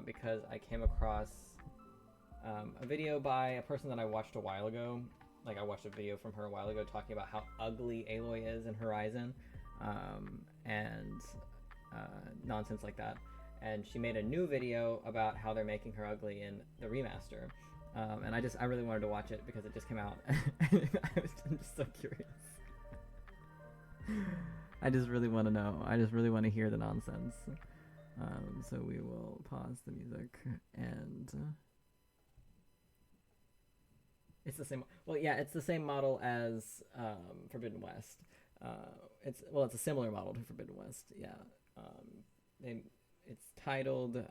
because I came across a video by a person that I watched a while ago. Like, I watched a video from her a while ago talking about how ugly Aloy is in Horizon, and nonsense like that. And she made a new video about how they're making her ugly in the remaster. And I really wanted to watch it because it just came out. I'm just so curious. I just really want to know. I just really want to hear the nonsense. So we will pause the music and it's the same. Well, yeah, it's the same model as Forbidden West. It's a similar model to Forbidden West. Yeah. It's titled.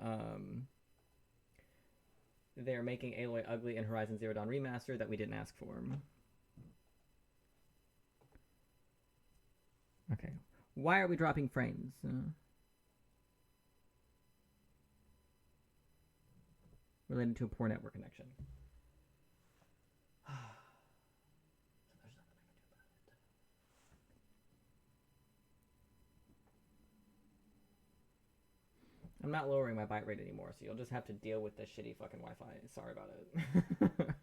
They're making Aloy ugly in Horizon Zero Dawn Remaster that we didn't ask for. Okay. Why are we dropping frames? Related to a poor network connection. I'm not lowering my byte rate anymore, so you'll just have to deal with this shitty fucking Wi-Fi. Sorry about it.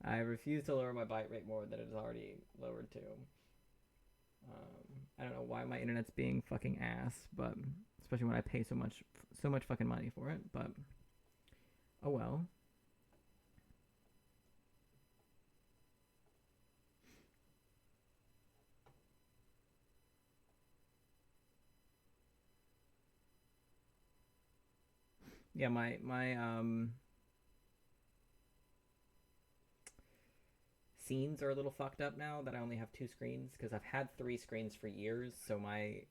I refuse to lower my byte rate more than it is already lowered to. I don't know why my internet's being fucking ass, but especially when I pay so much fucking money for it. But oh well. Yeah, my scenes are a little fucked up now that I only have 2 screens because I've had 3 screens for years, so my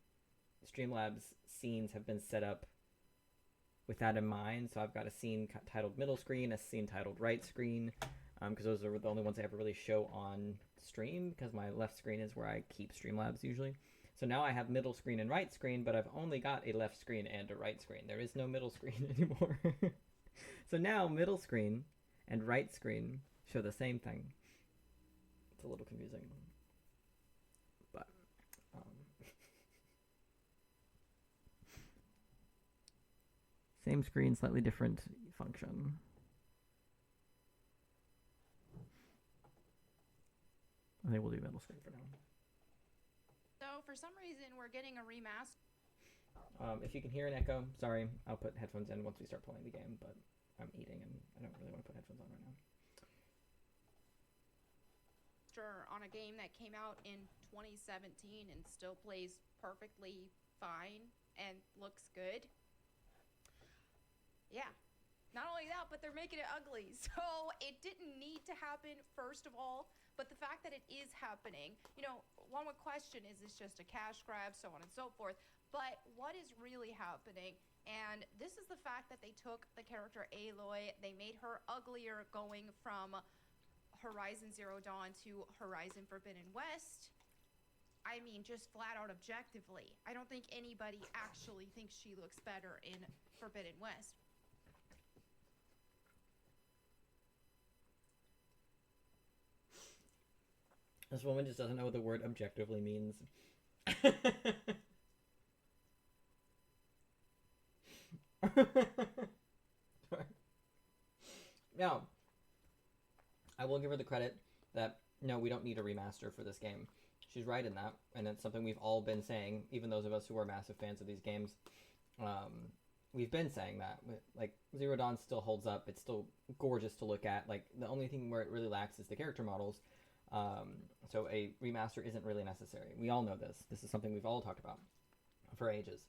Streamlabs scenes have been set up with that in mind. So I've got a scene titled middle screen, a scene titled right screen, because those are the only ones I ever really show on stream because my left screen is where I keep Streamlabs usually. So now I have middle screen and right screen, but I've only got a left screen and a right screen. There is no middle screen anymore. So now middle screen and right screen show the same thing. It's a little confusing. But same screen, slightly different function. I think we'll do middle screen for now. So for some reason we're getting a remaster. If you can hear an echo, sorry. I'll put headphones in once we start playing the game, but I'm eating and I don't really want to put headphones on right now. On a game that came out in 2017 and still plays perfectly fine and looks good. Yeah. Not only that, but they're making it ugly. So it didn't need to happen, first of all. But the fact that it is happening, you know, one would question, is this just a cash grab, so on and so forth. But what is really happening? And this is the fact that they took the character Aloy, they made her uglier going from Horizon Zero Dawn to Horizon Forbidden West. I mean, just flat out objectively. I don't think anybody actually thinks she looks better in Forbidden West. This woman just doesn't know what the word objectively means. Now, I will give her the credit that, no, we don't need a remaster for this game. She's right in that, and it's something we've all been saying, even those of us who are massive fans of these games. We've been saying that. Like, Zero Dawn still holds up. It's still gorgeous to look at. Like, the only thing where it really lacks is the character models. So a remaster isn't really necessary. We all know this. This is something we've all talked about for ages.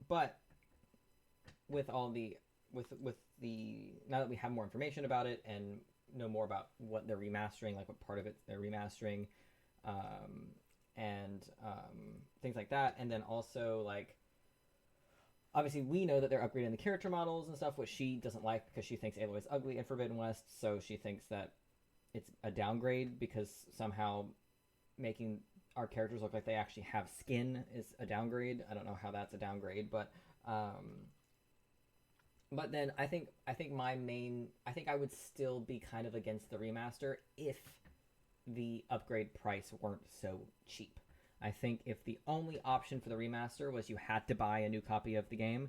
But with all the with the now that we have more information about it and know more about what they're remastering, like what part of it they're remastering, and things like that, and then also like obviously we know that they're upgrading the character models and stuff, which she doesn't like because she thinks Aloy is ugly in Forbidden West, so she thinks that it's a downgrade because somehow making our characters look like they actually have skin is a downgrade. I don't know how that's a downgrade, but then I think I would still be kind of against the remaster if the upgrade price weren't so cheap. I think if the only option for the remaster was you had to buy a new copy of the game,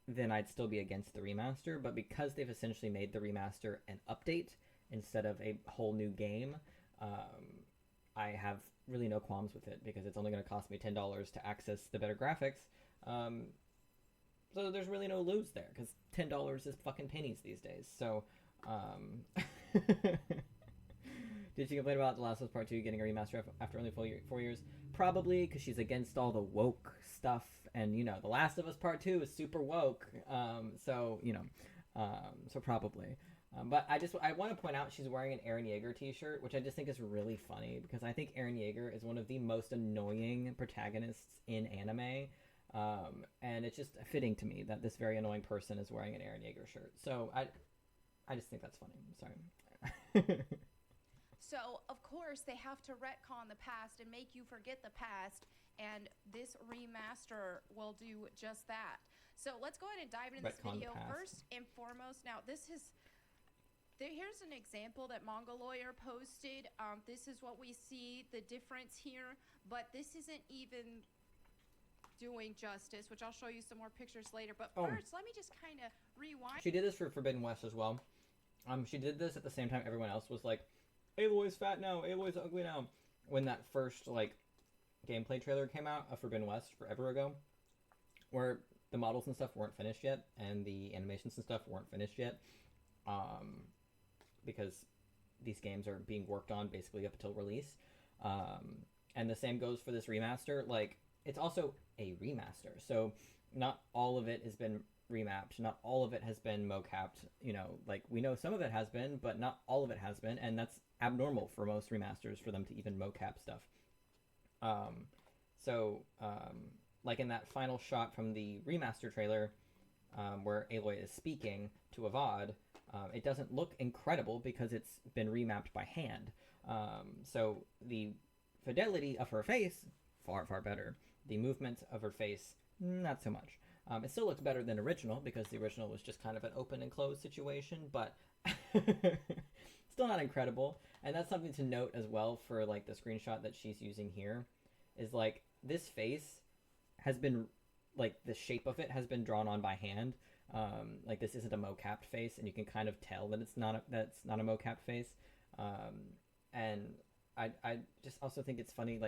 then I'd still be against the remaster. But because they've essentially made the remaster an update instead of a whole new game, I have really no qualms with it because it's only going to cost me $10 to access the better graphics. So there's really no lose there because $10 is fucking pennies these days. So, did she complain about The Last of Us Part 2 getting a remaster after only 4 years? Probably because she's against all the woke stuff. And, you know, The Last of Us Part 2 is super woke. So probably. But I want to point out she's wearing an Eren Yeager t-shirt, which I just think is really funny because I think Eren Yeager is one of the most annoying protagonists in anime. And it's just fitting to me that this very annoying person is wearing an Eren Yeager shirt. So I just think that's funny. I'm sorry. So, of course, they have to retcon the past and make you forget the past, and this remaster will do just that. So let's go ahead and dive into this video. First and foremost, now here's an example that Mongoloid posted. This is what we see, the difference here, but this isn't even doing justice, which I'll show you some more pictures later. But first, let me just kind of rewind. She did this for Forbidden West as well. She did this at the same time everyone else was like, Aloy's fat now, Aloy's ugly now. When that first, gameplay trailer came out of Forbidden West forever ago, where the models and stuff weren't finished yet, and the animations and stuff weren't finished yet, because these games are being worked on basically up until release. And the same goes for this remaster. It's also a remaster, so not all of it has been remapped, not all of it has been mocapped. We know some of it has been, but not all of it has been, and that's abnormal for most remasters for them to even mocap stuff. In that final shot from the remaster trailer, where Aloy is speaking to a VOD, it doesn't look incredible because it's been remapped by hand. So the fidelity of her face, far, far better. The movement of her face, not so much. It still looks better than original because the original was just kind of an open and closed situation, but still not incredible. And that's something to note as well for the screenshot that she's using here is this face has been the shape of it has been drawn on by hand. This isn't a mocapped face, and you can kind of tell that it's not a mocapped face. And I just also think it's funny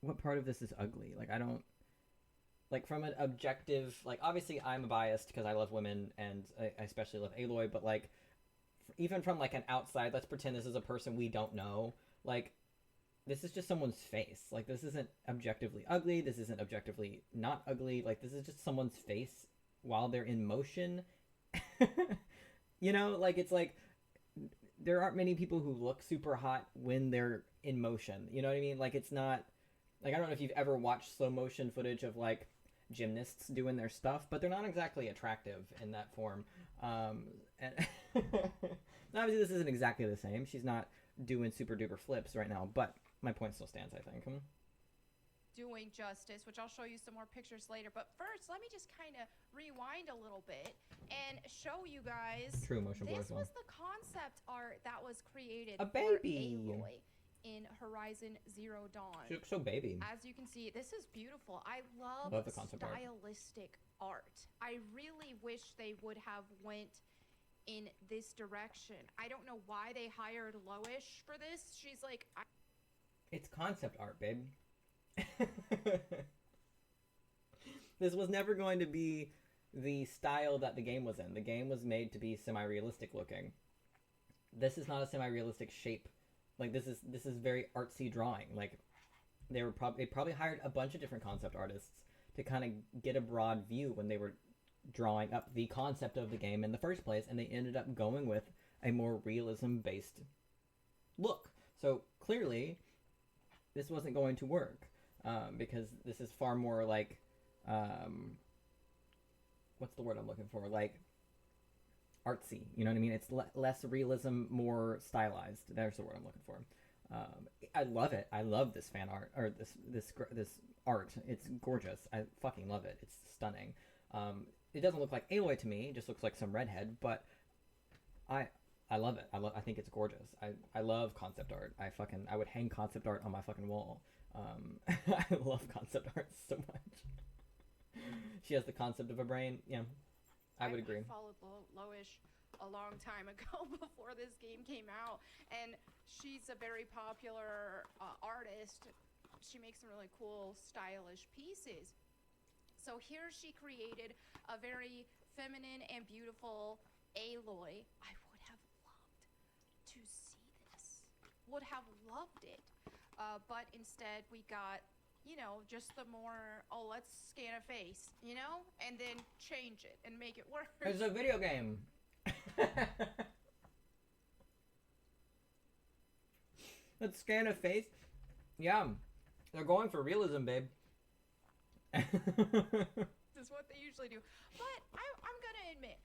what part of this is ugly? I don't from an objective, obviously I'm biased because I love women and I especially love Aloy, but even from an outside, let's pretend this is a person we don't know. This is just someone's face. This isn't objectively ugly. This isn't objectively not ugly. This is just someone's face while they're in motion. It's there aren't many people who look super hot when they're in motion. You know what I mean? It's not I don't know if you've ever watched slow motion footage of gymnasts doing their stuff, but they're not exactly attractive in that form. And obviously this isn't exactly the same. She's not doing super duper flips right now, but my point still stands, I think. Doing justice, which I'll show you some more pictures later. But first, let me just kind of rewind a little bit and show you guys. True motion blur. This was the concept art that was created a baby for Aloy in Horizon Zero Dawn. She looks so baby. As you can see, this is beautiful. I love the concept stylistic art. I really wish they would have went in this direction. I don't know why they hired Loish for this. She's it's concept art, babe. This was never going to be the style that the game was in. The game was made to be semi-realistic looking. This is not a semi-realistic shape. This is very artsy drawing. They probably hired a bunch of different concept artists to kind of get a broad view when they were drawing up the concept of the game in the first place, and they ended up going with a more realism-based look. So clearly, this wasn't going to work because this is far more what's the word I'm looking for? Artsy, you know what I mean? It's less realism, more stylized. There's the word I'm looking for. I love it. I love this fan art or this art. It's gorgeous. I fucking love it. It's stunning. It doesn't look like Aloy to me. It just looks like some redhead, but I love it. I think it's gorgeous. I love concept art. I would hang concept art on my fucking wall. I love concept art so much. She has the concept of a brain. Yeah, I would agree. I followed Loish a long time ago before this game came out, and she's a very popular artist. She makes some really cool, stylish pieces. So here she created a very feminine and beautiful Aloy. I would have loved to see this. Would have loved it. But instead we got, just the more, let's scan a face, and then change it and make it work. It's a video game. Let's scan a face. Yeah, they're going for realism, babe. This is what they usually do. But I'm gonna admit,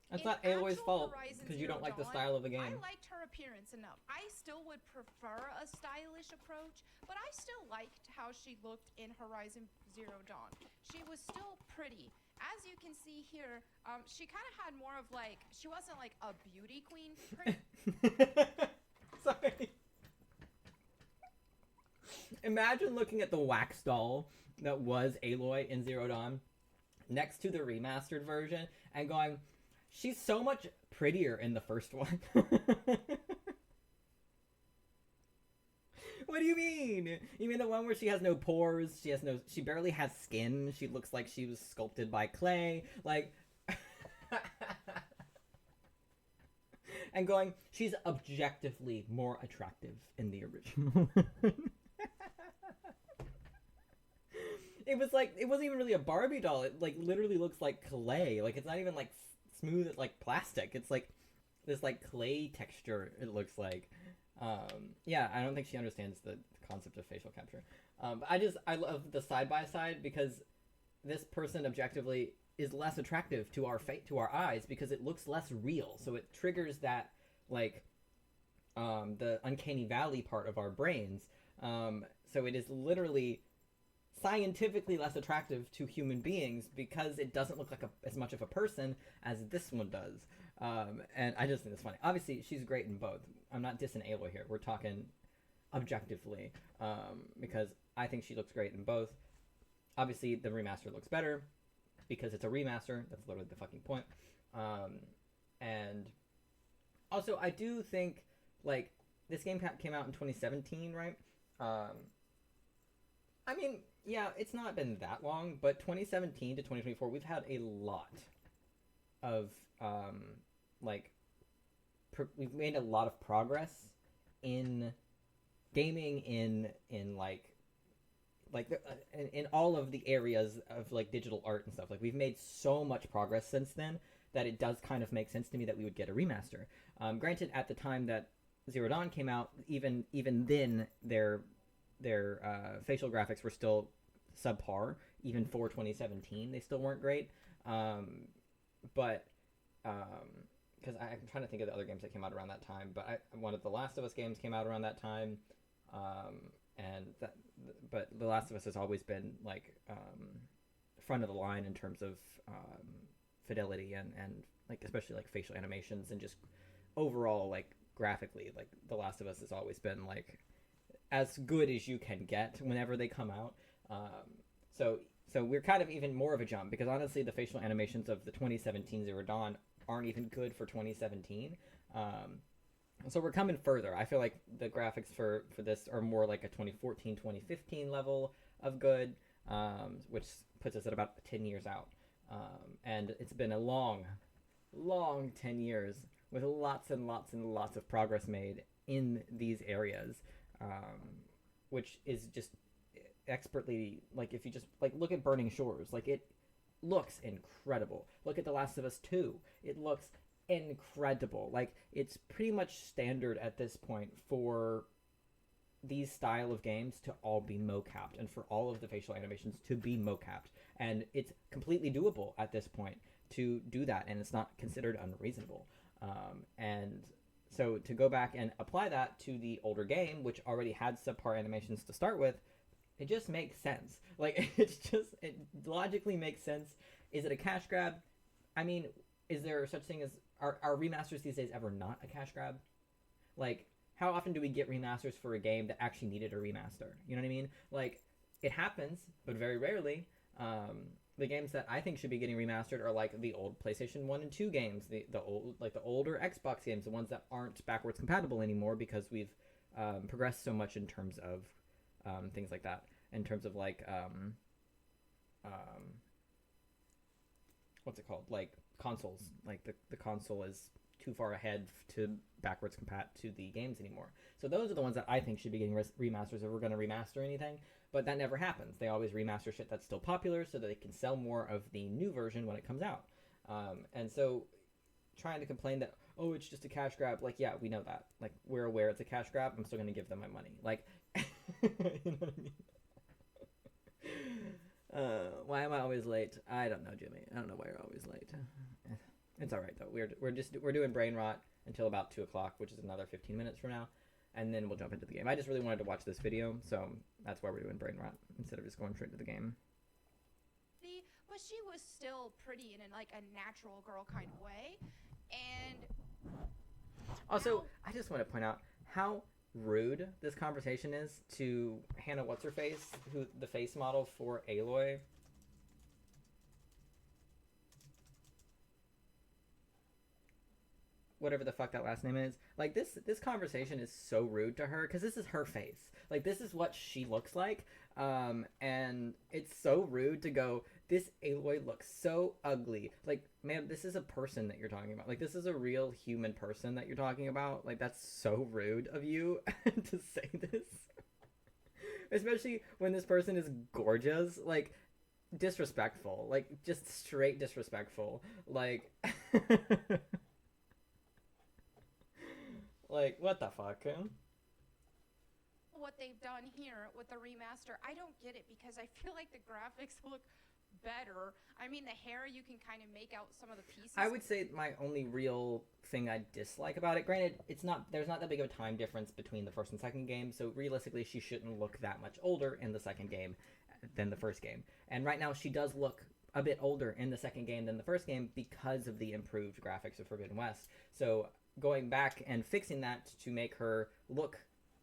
that's not Aloy's fault because you don't like the style of the game. I liked her appearance enough. I still would prefer a stylish approach, but I still liked how she looked in Horizon Zero Dawn. She was still pretty. As you can see here, she kind of had more of she wasn't like a beauty queen. Sorry. Imagine looking at the wax doll that was Aloy in Zero Dawn next to the remastered version and going, she's so much prettier in the first one. What do you mean? You mean the one where she has no pores, she barely has skin, she looks like she was sculpted by clay, and going, she's objectively more attractive in the original. It wasn't even really a Barbie doll. It literally looks like clay. It's not even smooth like plastic. It's this clay texture. It looks like. Yeah, I don't think she understands the concept of facial capture. But I love the side by side because this person objectively is less attractive to our eyes because it looks less real. So it triggers that the uncanny valley part of our brains. So it is literally scientifically less attractive to human beings because it doesn't look like as much of a person as this one does. And I just think it's funny. Obviously, she's great in both. I'm not dissing Aloy here. We're talking objectively because I think she looks great in both. Obviously, the remaster looks better because it's a remaster. That's literally the fucking point. And also, I do think this game came out in 2017, right? I mean, yeah, it's not been that long, but 2017 to 2024, we've had a lot of we've made a lot of progress in gaming in all of the areas of digital art and stuff. We've made so much progress since then that it does kind of make sense to me that we would get a remaster. Granted, at the time that Zero Dawn came out, even then their facial graphics were still subpar. Even for 2017, they still weren't great. But because I'm trying to think of the other games that came out around that time, but one of the Last of Us games came out around that time, but The Last of Us has always been front of the line in terms of fidelity and especially facial animations and just overall graphically. The Last of Us has always been as good as you can get whenever they come out. So we're kind of even more of a jump because honestly the facial animations of the 2017 Zero Dawn aren't even good for 2017. So we're coming further. I feel like the graphics for this are more like a 2014, 2015 level of good, which puts us at about 10 years out. And it's been a long 10 years with lots and lots and lots of progress made in these areas, which is just expertly, if you just look at Burning Shores, it looks incredible. Look at The Last of Us 2. It looks incredible. It's pretty much standard at this point for these style of games to all be mocapped and for all of the facial animations to be mocapped, and it's completely doable at this point to do that, and it's not considered unreasonable. And so to go back and apply that to the older game, which already had subpar animations to start with, it just makes sense. It logically makes sense. Is it a cash grab? I mean, is there such thing as, are remasters these days ever not a cash grab? how often do we get remasters for a game that actually needed a remaster? You know what I mean? Like, it happens, but very rarely. The games that I think should be getting remastered are like the old PlayStation 1 and 2 games, the old, like the older Xbox games, the ones that aren't backwards compatible anymore because we've progressed so much in terms of things like that. In terms of like what's it called? Like consoles. Like the console is too far ahead to backwards compat to the games anymore. So those are the ones that I think should be getting remasters if we're going to remaster anything. But that never happens. They always remaster shit that's still popular so that they can sell more of the new version when it comes out. And so trying to complain that, oh, it's just a cash grab, like, yeah, we know that. Like, we're aware it's a cash grab. I'm still going to give them my money. Like, you know what I mean? Why am I always late? I don't know, Jimmy. I don't know why you're always late. It's all right though. We're doing brain rot until about 2:00, which is another 15 minutes from now, and then we'll jump into the game. I just really wanted to watch this video, so that's why we're doing brain rot instead of just going straight to the game. But she was still pretty in like a natural girl kind of way, and also I just want to point out how rude this conversation is to Hannah What's-Her-Face, who the face model for Aloy. Whatever the fuck that last name is. Like, this conversation is so rude to her because this is her face. Like, this is what she looks like. And it's so rude to go, this Aloy looks so ugly. Like, man, this is a person that you're talking about. Like, this is a real human person that you're talking about. Like, that's so rude of you to say this. Especially when this person is gorgeous. Like, disrespectful. Like, just straight disrespectful. Like... Like, what the fuck? What they've done here with the remaster, I don't get it because I feel like the graphics look better. I mean, the hair, you can kind of make out some of the pieces. I would say my only real thing I dislike about it, granted, there's not that big of a time difference between the first and second game, so realistically she shouldn't look that much older in the second game than the first game. And right now she does look a bit older in the second game than the first game because of the improved graphics of Forbidden West. So going back and fixing that to make her look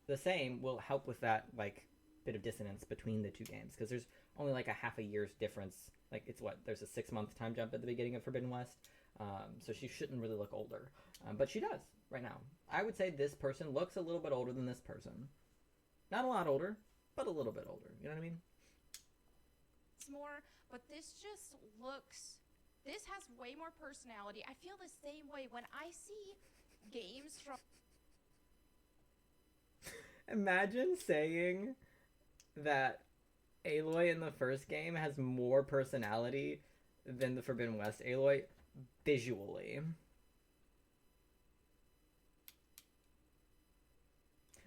the same will help with that, like, bit of dissonance between the two games, because there's only like a half a year's difference. Like, it's there's a 6-month time jump at the beginning of Forbidden West, so she shouldn't really look older, but she does right now. I would say this person looks a little bit older than this person. Not a lot older, but a little bit older. You know what I mean? It's more, but this just looks... This has way more personality. I feel the same way when I see games from... Imagine saying that Aloy in the first game has more personality than the Forbidden West Aloy visually.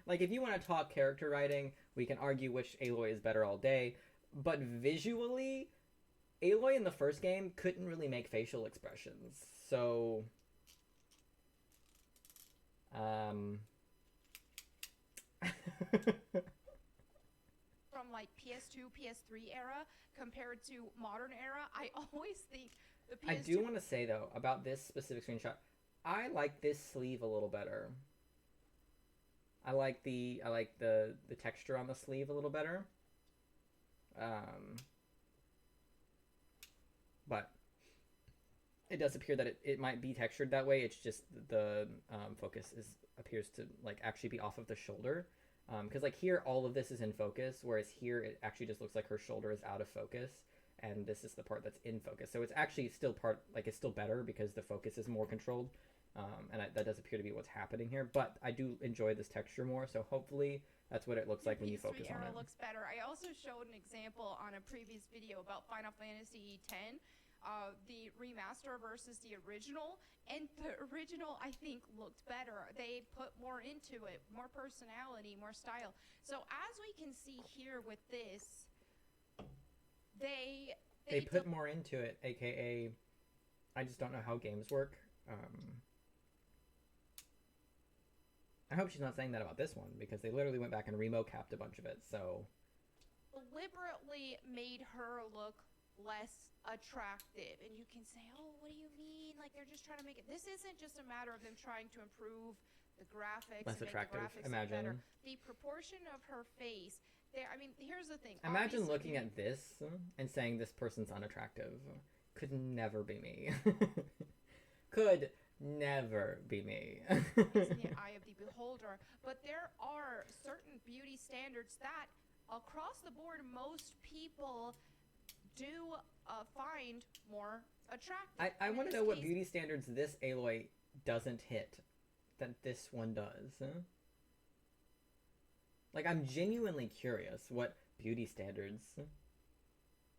Like, if you want to talk character writing, we can argue which Aloy is better all day, but visually, Aloy in the first game couldn't really make facial expressions, so... From like PS2, PS3 era compared to modern era, I always think the PS2... I do want to say, though, about this specific screenshot, I like this sleeve a little better. I like the texture on the sleeve a little better. But it does appear that it might be textured that way. It's just the focus appears to like actually be off of the shoulder. Because like here, all of this is in focus, whereas here it actually just looks like her shoulder is out of focus, and this is the part that's in focus. So it's actually still it's still better because the focus is more controlled, and that does appear to be what's happening here. But I do enjoy this texture more, so hopefully that's what it looks like when you focus on it. Looks better. I also showed an example on a previous video about Final Fantasy X. The remaster versus the original, and the original I think looked better. They put more into it, more personality, more style. So as we can see here with this, they put more into it, aka I just don't know how games work. I hope she's not saying that about this one, because they literally went back and remo-capped a bunch of it, so... Deliberately made her look less attractive, and you can say, oh, what do you mean, like they're just trying to make it... This isn't just a matter of them trying to improve the graphics Less and make attractive, the graphics look better. imagine. The proportion of her face there. I mean, here's the thing. Imagine Obviously, looking at this and saying this person's unattractive. Could never be me. Could never be me. It's in the eye of the beholder. But there are certain beauty standards that, across the board, most people do find more attractive. I And want in to know this what case, beauty standards this Aloy doesn't hit that this one does. Like, I'm genuinely curious what beauty standards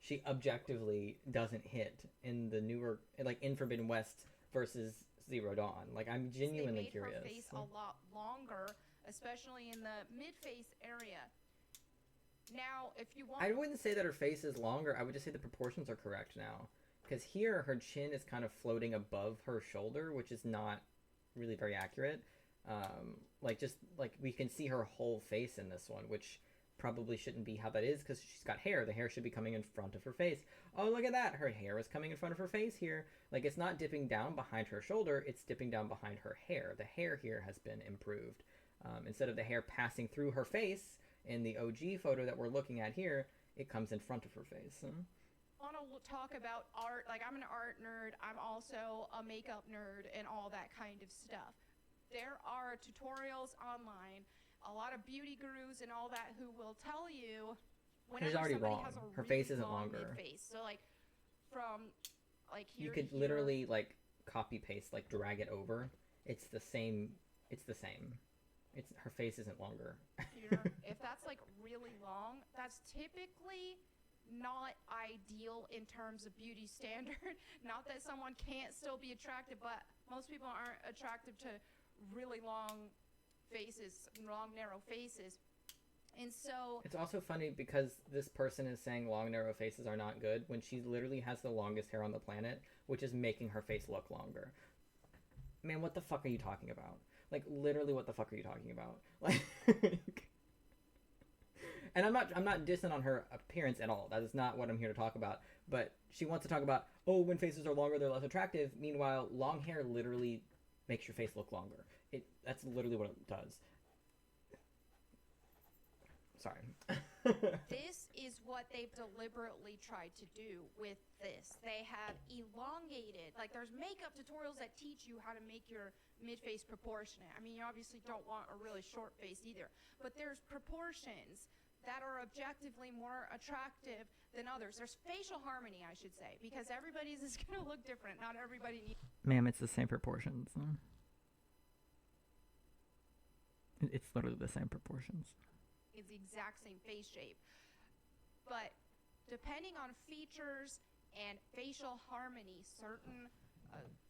she objectively doesn't hit in the newer, like, in Forbidden West versus Zero Dawn. Like, I'm genuinely they made curious. her face a lot longer, especially in the mid-face area. Now, if you want... I wouldn't say that her face is longer. I would just say the proportions are correct now. Because here, her chin is kind of floating above her shoulder, which is not really very accurate. Like, we can see her whole face in this one, which probably shouldn't be how that is, because she's got hair. The hair should be coming in front of her face. Oh, look at that. Her hair is coming in front of her face here. Like, it's not dipping down behind her shoulder. It's dipping down behind her hair. The hair here has been improved. Instead of the hair passing through her face in the OG photo that we're looking at here, it comes in front of her face. I want to talk about art. Like, I'm an art nerd. I'm also a makeup nerd and all that kind of stuff. There are tutorials online, a lot of beauty gurus and all that, who will tell you whenever She's already somebody wrong. has a Her really face isn't long longer. mid-face. So, like, from, like, here You could to here, literally, like, copy paste, like, drag it over. It's the same. It's the same. It's her face isn't longer. here. If that's, like, really long, that's typically not ideal in terms of beauty standard. Not that someone can't still be attractive, but most people aren't attractive to really long faces, long narrow faces. And so It's also funny because this person is saying long narrow faces are not good when she literally has the longest hair on the planet, which is making her face look longer. Man, what the fuck are you talking about? Like, literally, what the fuck are you talking about? Like, and I'm not dissing on her appearance at all. That is not what I'm here to talk about. But she wants to talk about, oh, when faces are longer, they're less attractive. Meanwhile, long hair literally makes your face look longer. That's literally what it does. Sorry. this is what they've deliberately tried to do with this. They have elongated, like, there's makeup tutorials that teach you how to make your mid-face proportionate. I mean, you obviously don't want a really short face either, but there's proportions that are objectively more attractive than others. There's facial harmony, I should say, because everybody's is going to look different. Not everybody needs... Ma'am, it's the same proportions. It's literally the same proportions. It's the exact same face shape. But depending on features and facial harmony, certain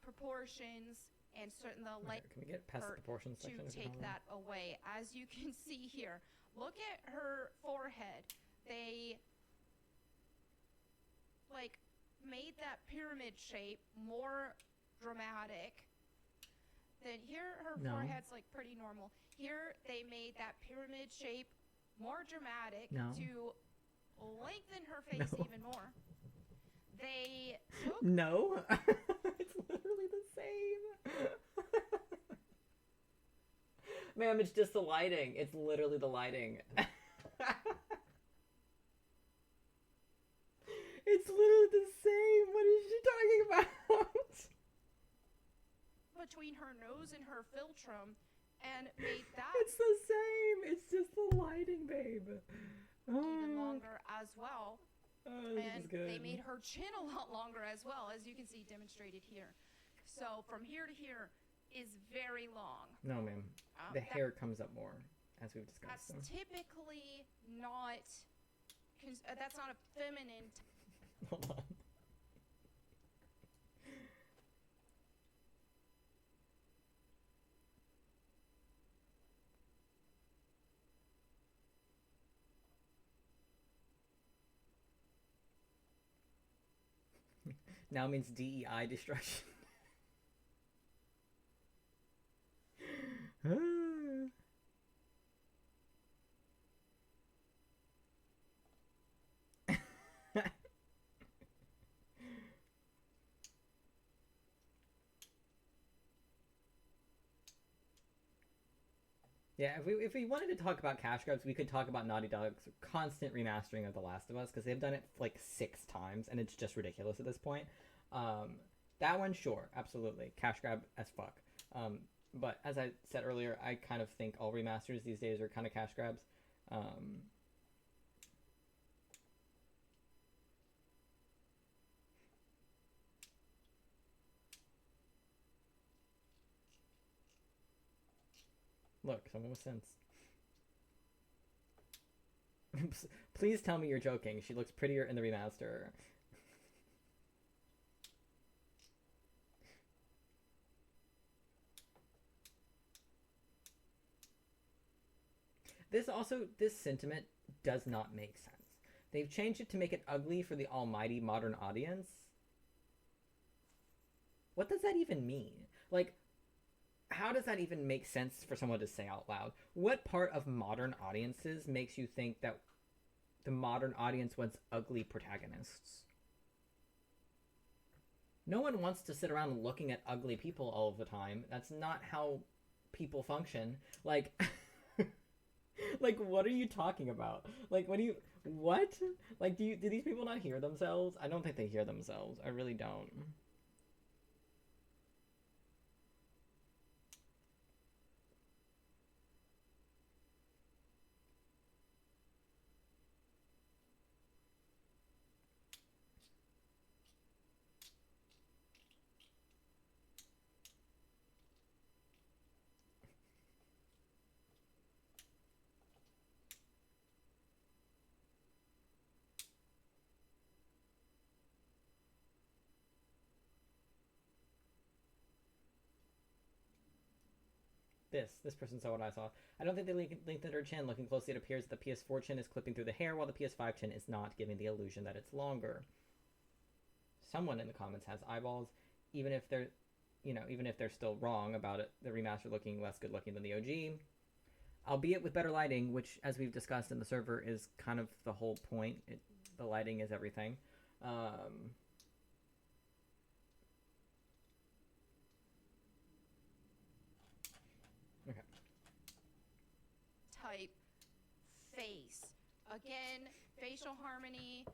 proportions and certain the Okay, can we get past the proportions to section? take that away. As you can see here, look at her forehead. They like made that pyramid shape more dramatic. Then here her forehead's like pretty normal. Here they made that pyramid shape more dramatic to lengthen her face even more. They took... No. It's literally the same. Ma'am, it's just the lighting. It's literally the lighting. It's literally the same. What is she talking about? Between her nose and her philtrum and made that... It's the same. It's just the lighting, babe. even longer as well. Oh, and is good. they made her chin a lot longer as well, as you can see demonstrated here. So from here to here is very long. No, ma'am. The hair comes up more, as we've discussed. That's typically not... that's not a feminine... Hold on. Now means DEI destruction. Yeah, if we wanted to talk about cash grabs, we could talk about Naughty Dog's constant remastering of The Last of Us because they've done it like 6 times and it's just ridiculous at this point. Um, that one, sure, absolutely, cash grab as fuck. But as I said earlier, I kind of think all remasters these days are kind of cash grabs. Um, Look, someone with sense. Please tell me you're joking. She looks prettier in the remaster. This sentiment does not make sense. They've changed it to make it ugly for the almighty modern audience. What does that even mean? Like, how does that even make sense for someone to say out loud? What part of modern audiences makes you think that the modern audience wants ugly protagonists? No one wants to sit around looking at ugly people all of the time. That's not how people function. Like, like, what are you talking about? Like, what? Like, do these people not hear themselves? I don't think they hear themselves. I really don't. This person saw what I saw. I don't think they lengthened her chin. Looking closely, it appears that the PS4 chin is clipping through the hair, while the PS5 chin is not, giving the illusion that it's longer. Someone in the comments has eyeballs, even if they're, even if they're still wrong about it, the remaster looking less good looking than the OG, albeit with better lighting, which, as we've discussed in the server, is kind of the whole point. The lighting is everything. Okay. Type face. Again, facial harmony.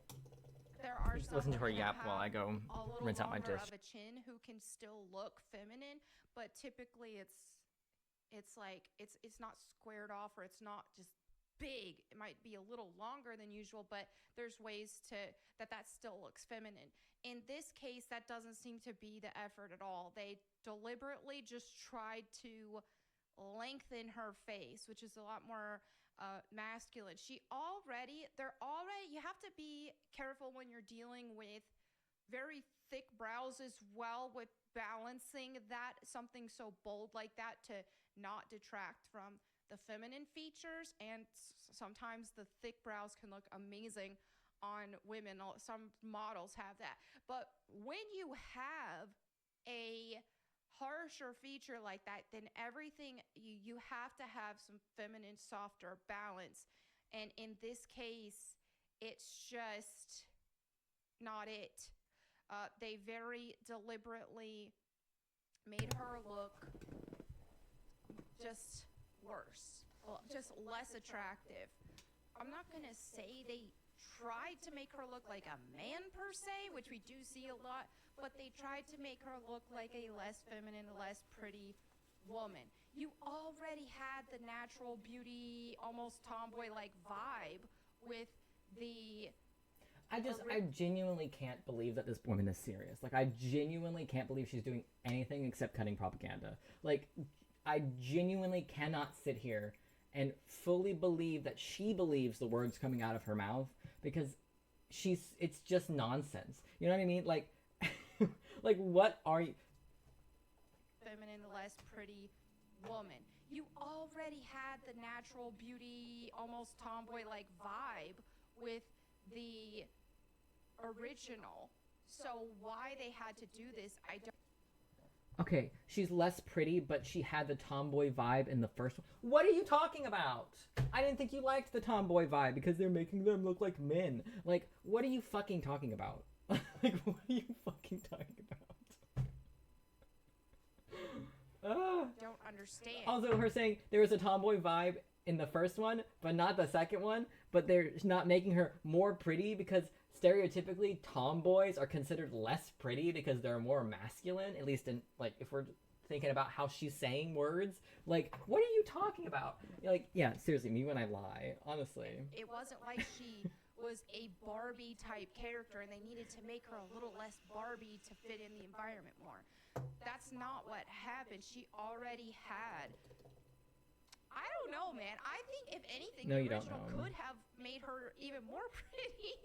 There are Just some listen to her women yap that while I have go a little rinse out my longer dish. of a chin who can still look feminine, but typically it's like it's not squared off, or it's not just big. It might be a little longer than usual, but there's ways to that still looks feminine. In this case, that doesn't seem to be the effort at all. They deliberately just tried to lengthen her face, which is a lot more masculine. You have to be careful when you're dealing with very thick brows as well, with balancing that, something so bold like that, to not detract from the feminine features. And sometimes the thick brows can look amazing on women. Some models have that. But when you have a harsher feature like that, then everything, you have to have some feminine, softer balance. And in this case, it's just not it. They very deliberately made her look just worse, just less attractive. I'm not gonna say they tried to make her look like a man per se, which we do see a lot, but they tried to make her look like a less feminine, less pretty woman. You already had the natural beauty, almost tomboy-like vibe with the... I genuinely can't believe that this woman is serious. Like, I genuinely can't believe she's doing anything except cutting propaganda. Like, I genuinely cannot sit here and fully believe that she believes the words coming out of her mouth, because it's just nonsense. You know what I mean? Like, like, what are you... Feminine, less pretty woman. You already had the natural beauty, almost tomboy-like vibe with the original. So why they had to do this, I don't... Okay, she's less pretty, but she had the tomboy vibe in the first one. What are you talking about? I didn't think you liked the tomboy vibe because they're making them look like men. Like, what are you fucking talking about? Like, what are you fucking talking about? don't understand. Also, her saying there was a tomboy vibe in the first one, but not the second one. But they're not making her more pretty because stereotypically tomboys are considered less pretty because they're more masculine. At least in like if we're thinking about how she's saying words, like what are you talking about? Like yeah, seriously, me when I lie, honestly. It wasn't like she was a Barbie type character and they needed to make her a little less Barbie to fit in the environment more. That's not what happened. She already had. I don't know, man. I think if anything, No, the you don't original know. could have made her even more pretty,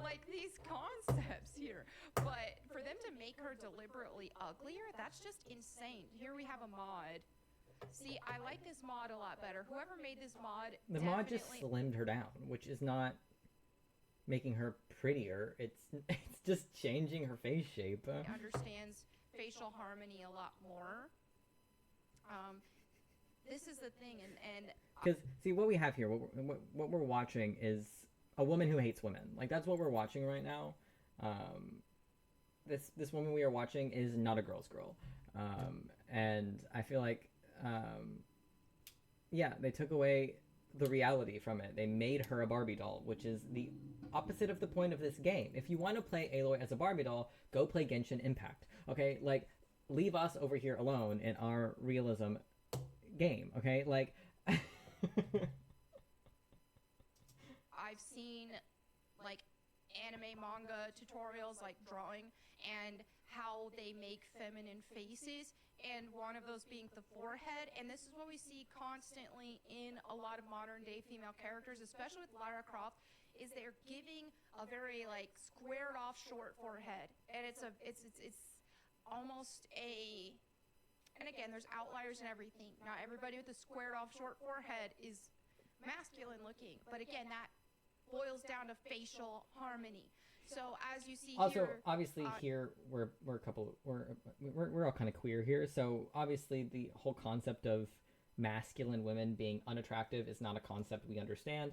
like these concepts here. But for them to make her deliberately uglier, that's just insane. Here we have a mod. See, I like this mod a lot better. Whoever made this mod, The mod just slimmed her down, which is not making her prettier. It's just changing her face shape. understands facial harmony a lot more. This is the thing, and Because see, what we have here, what we're watching is a woman who hates women. Like that's what we're watching right now. This woman we are watching is not a girl's girl, and I feel like yeah, they took away the reality from it. They made her a Barbie doll, which is the opposite of the point of this game. If you want to play Aloy as a Barbie doll, go play Genshin Impact. Okay, like leave us over here alone in our realism game. Okay, like I've seen like anime manga tutorials like drawing and how they make feminine faces, and one of those being the forehead. And this is what we see constantly in a lot of modern day female characters, especially with Lara Croft, is they're giving a very like squared off short forehead, and it's almost a, and again there's outliers and everything. Not everybody with a squared off short forehead is masculine looking, but again that boils down to facial harmony. So as you see also here, obviously here we're all kind of queer here, so obviously the whole concept of masculine women being unattractive is not a concept we understand,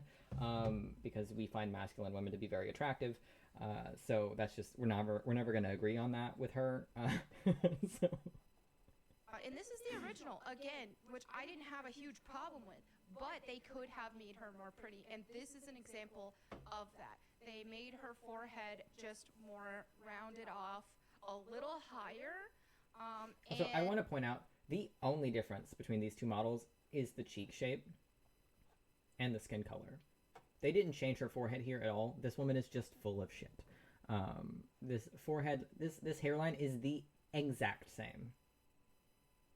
because we find masculine women to be very attractive, so that's just we're never going to agree on that with her. So and this is the original again, which I didn't have a huge problem with, but they could have made her more pretty, and this is an example of that. They made her forehead just more rounded off, a little higher. so I want to point out the only difference between these two models is the cheek shape and the skin color. They didn't change her forehead here at all. This woman is just full of shit. This forehead, this hairline is the exact same.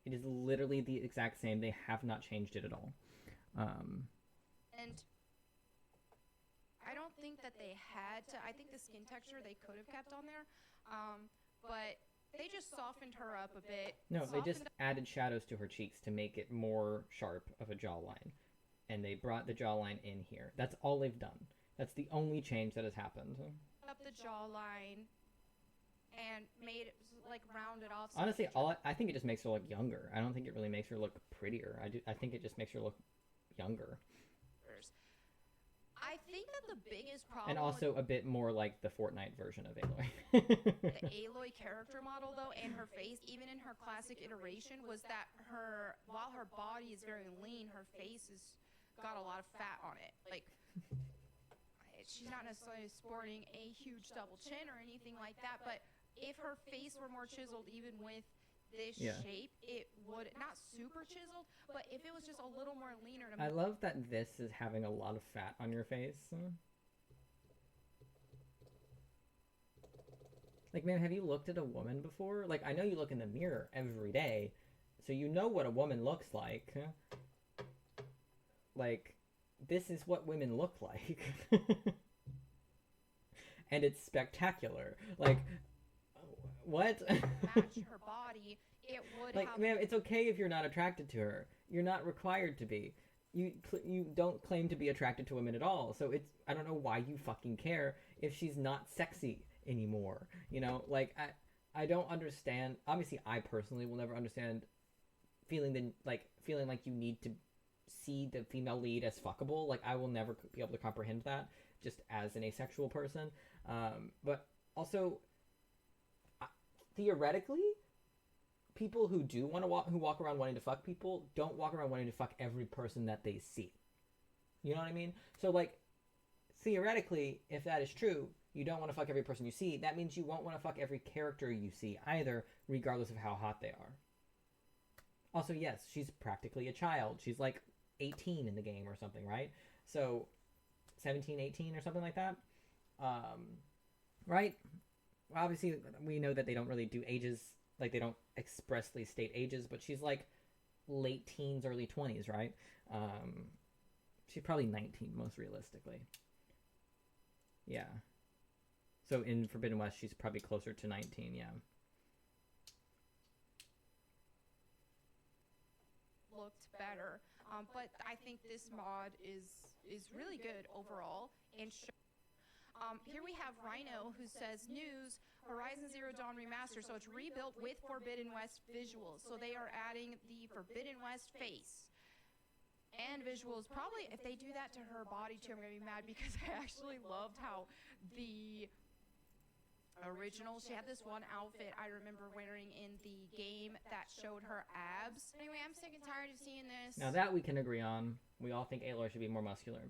It is literally the exact same. They have not changed it at all. And I don't think that they had to. I think the skin texture they could have kept on there, but they just softened her up a bit. No, they just added shadows to her cheeks to make it more sharp of a jawline. And they brought the jawline in here. That's all they've done. That's the only change that has happened. Up the jawline and made it like rounded off. Honestly, I think it just makes her look younger. I don't think it really makes her look prettier. I think it just makes her look younger. I think that the biggest problem, and also a bit more like the Fortnite version of Aloy. the Aloy character model though, and her face, even in her classic iteration, was that while her body is very lean, her face has got a lot of fat on it. Like she's not necessarily sporting a huge double chin or anything like that, but if her face were more chiseled, even with this shape, it would not super chiseled, but if it was just a little more leaner. I love that this is having a lot of fat on your face. Like, man, have you looked at a woman before? Like, I know you look in the mirror every day, so you know what a woman looks like. Like, this is what women look like. And it's spectacular. Like, what? Match her body, it would like, man, it's okay if you're not attracted to her. You're not required to be. You don't claim to be attracted to women at all. So I don't know why you fucking care if she's not sexy anymore. You know, like I don't understand. Obviously, I personally will never understand feeling like you need to see the female lead as fuckable. Like, I will never be able to comprehend that just as an asexual person. But also, theoretically, people who do want to walk around wanting to fuck people don't walk around wanting to fuck every person that they see. You know what I mean? So like theoretically, if that is true, you don't want to fuck every person you see. That means you won't want to fuck every character you see either, regardless of how hot they are. Also, yes, she's practically a child. She's like 18 in the game or something, right? So 17, 18 or something like that. Right? Well, obviously, we know that they don't really do ages, like they don't expressly state ages, but she's like late teens, early 20s, right? She's probably 19, most realistically. Yeah. So in Forbidden West, she's probably closer to 19, yeah. Looked better, but I think this mod is really good overall. And here we have Rhino, who says news: Horizon Zero Dawn remaster, so it's rebuilt with Forbidden West visuals. So they are adding the Forbidden West face and visuals. Probably if they do that to her body too, I'm gonna be mad, because I actually loved how the original, she had this one outfit I remember wearing in the game that showed her abs. Anyway, I'm sick and tired of seeing this. Now that we can agree on. We all think Aloy should be more muscular.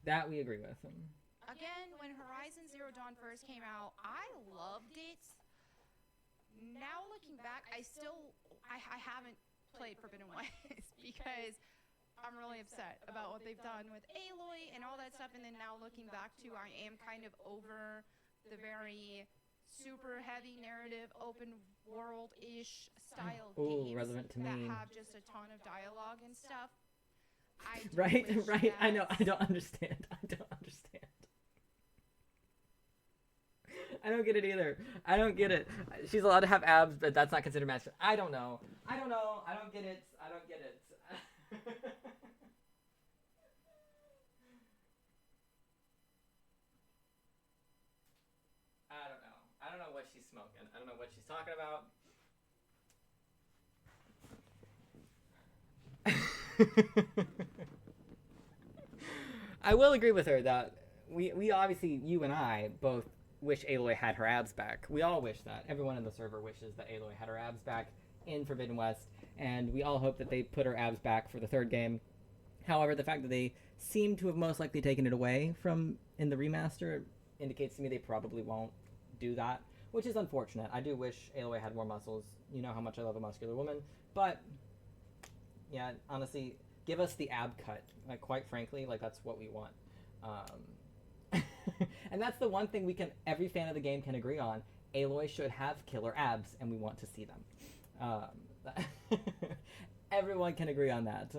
That we agree with. Again, when Horizon Zero Dawn first came out, I loved it. Now looking back, I haven't played Forbidden West because I'm really upset about what they've done with Aloy and all that stuff. And then now looking back to, I am kind of over the very super heavy narrative, open world-ish style games relevant to that me. have just a ton of dialogue and stuff. Right. I know. I don't understand. I don't get it either. I don't get it. She's allowed to have abs, but that's not considered masculine. I don't know. I don't get it. I don't know what she's smoking. I don't know what she's talking about. I will agree with her that we obviously, you and I both wish Aloy had her abs back. We all wish that. Everyone in the server wishes that Aloy had her abs back in Forbidden West, and we all hope that they put her abs back for the third game. However, the fact that they seem to have most likely taken it away from in the remaster indicates to me they probably won't do that, which is unfortunate. I do wish Aloy had more muscles. You know how much I love a muscular woman, but yeah, honestly, give us the ab cut. Like, quite frankly, like, that's what we want. And that's the one thing every fan of the game can agree on. Aloy should have killer abs, and we want to see them. Everyone can agree on that.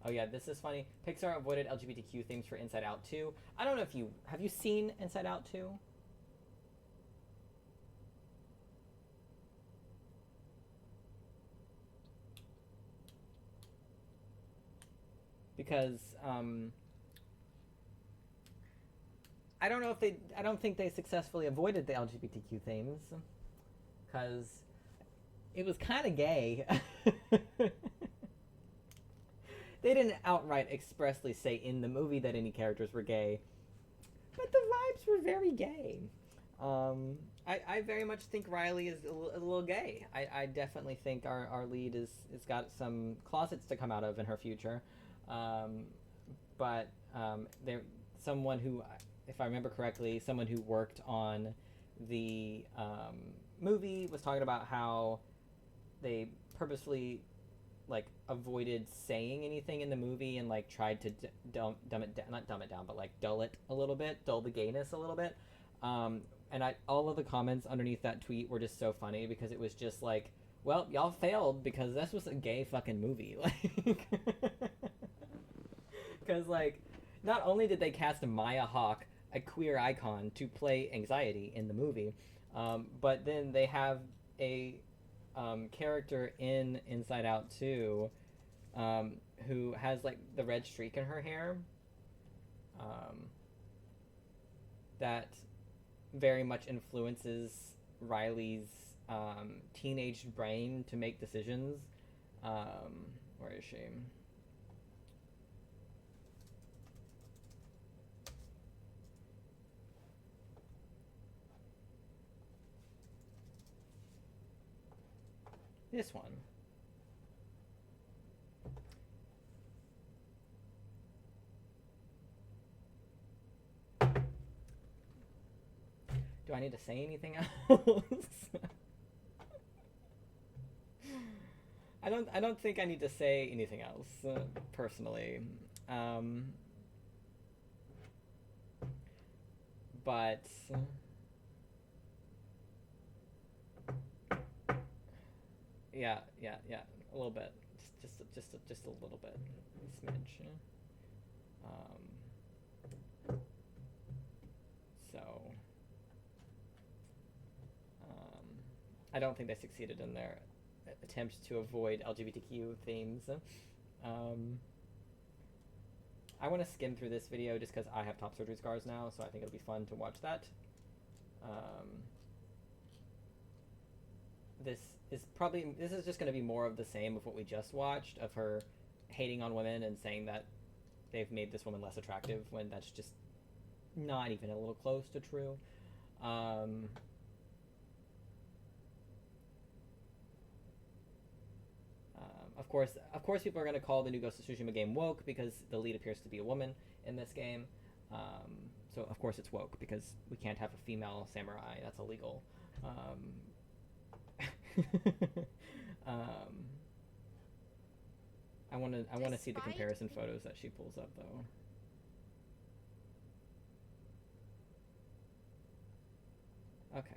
Oh yeah, this is funny. Pixar avoided LGBTQ themes for Inside Out 2. I don't know if have you seen Inside Out 2? Because I don't think they successfully avoided the LGBTQ themes, because it was kind of gay. They didn't outright expressly say in the movie that any characters were gay, but the vibes were very gay. I very much think Riley is a little gay. I definitely think our lead is got some closets to come out of in her future. But someone who, if I remember correctly, someone who worked on the movie was talking about how they purposefully like avoided saying anything in the movie and like tried to dull the gayness a little bit. And all of the comments underneath that tweet were just so funny, because it was just like, well, y'all failed because this was a gay fucking movie. Like, because like, not only did they cast Maya Hawke, a queer icon, to play Anxiety in the movie, but then they have a character in Inside Out 2 who has like the red streak in her hair that very much influences Riley's teenage brain to make decisions. Where is she? This one. Do I need to say anything else? I don't think I need to say anything else, personally. But yeah, a little bit, just a little bit, a smidge. So I don't think they succeeded in their attempt to avoid LGBTQ themes. I want to skim through this video just because I have top surgery scars now, so I think it'll be fun to watch that. This is just going to be more of the same of what we just watched, of her hating on women and saying that they've made this woman less attractive, when that's just not even a little close to true. Of course, people are going to call the new Ghost of Tsushima game woke because the lead appears to be a woman in this game. So of course it's woke because we can't have a female samurai. That's illegal. I want to see the comparison photos that she pulls up though. Okay.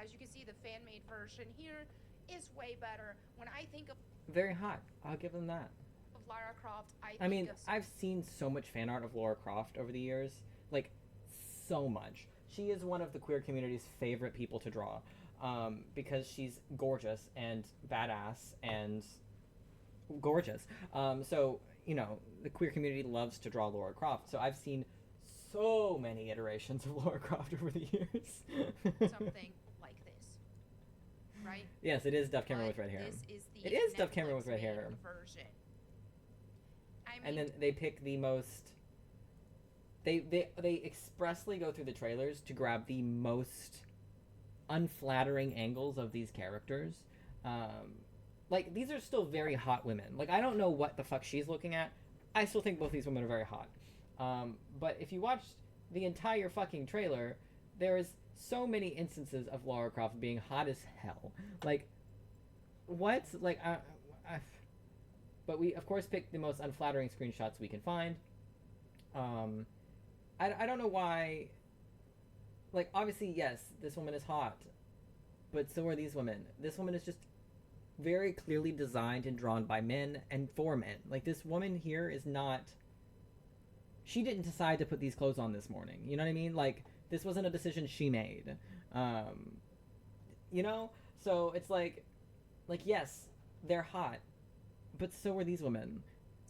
As you can see, the fan-made version here is way better. When I think of very hot, I'll give them that. Of Lara Croft, I mean, I've seen so much fan art of Lara Croft over the years, like so much. She is one of the queer community's favorite people to draw, because she's gorgeous and badass and gorgeous. So you know, the queer community loves to draw Lara Croft. So I've seen so many iterations of Lara Croft over the years. Something like this, right? Yes, it is Duff Cameron with red hair. It is Duff Cameron with red hair. Version. I mean, and then they pick the most. They expressly go through the trailers to grab the most unflattering angles of these characters. Like, these are still very hot women. Like, I don't know what the fuck she's looking at. I still think both these women are very hot. But if you watch the entire fucking trailer, there is so many instances of Lara Croft being hot as hell. Like, what? Like, but we, of course, picked the most unflattering screenshots we can find. I don't know why. Like, obviously, yes, this woman is hot. But so are these women. This woman is just very clearly designed and drawn by men and for men. Like, this woman here is not... She didn't decide to put these clothes on this morning. You know what I mean? Like, this wasn't a decision she made. You know? So, it's like, yes, they're hot. But so are these women.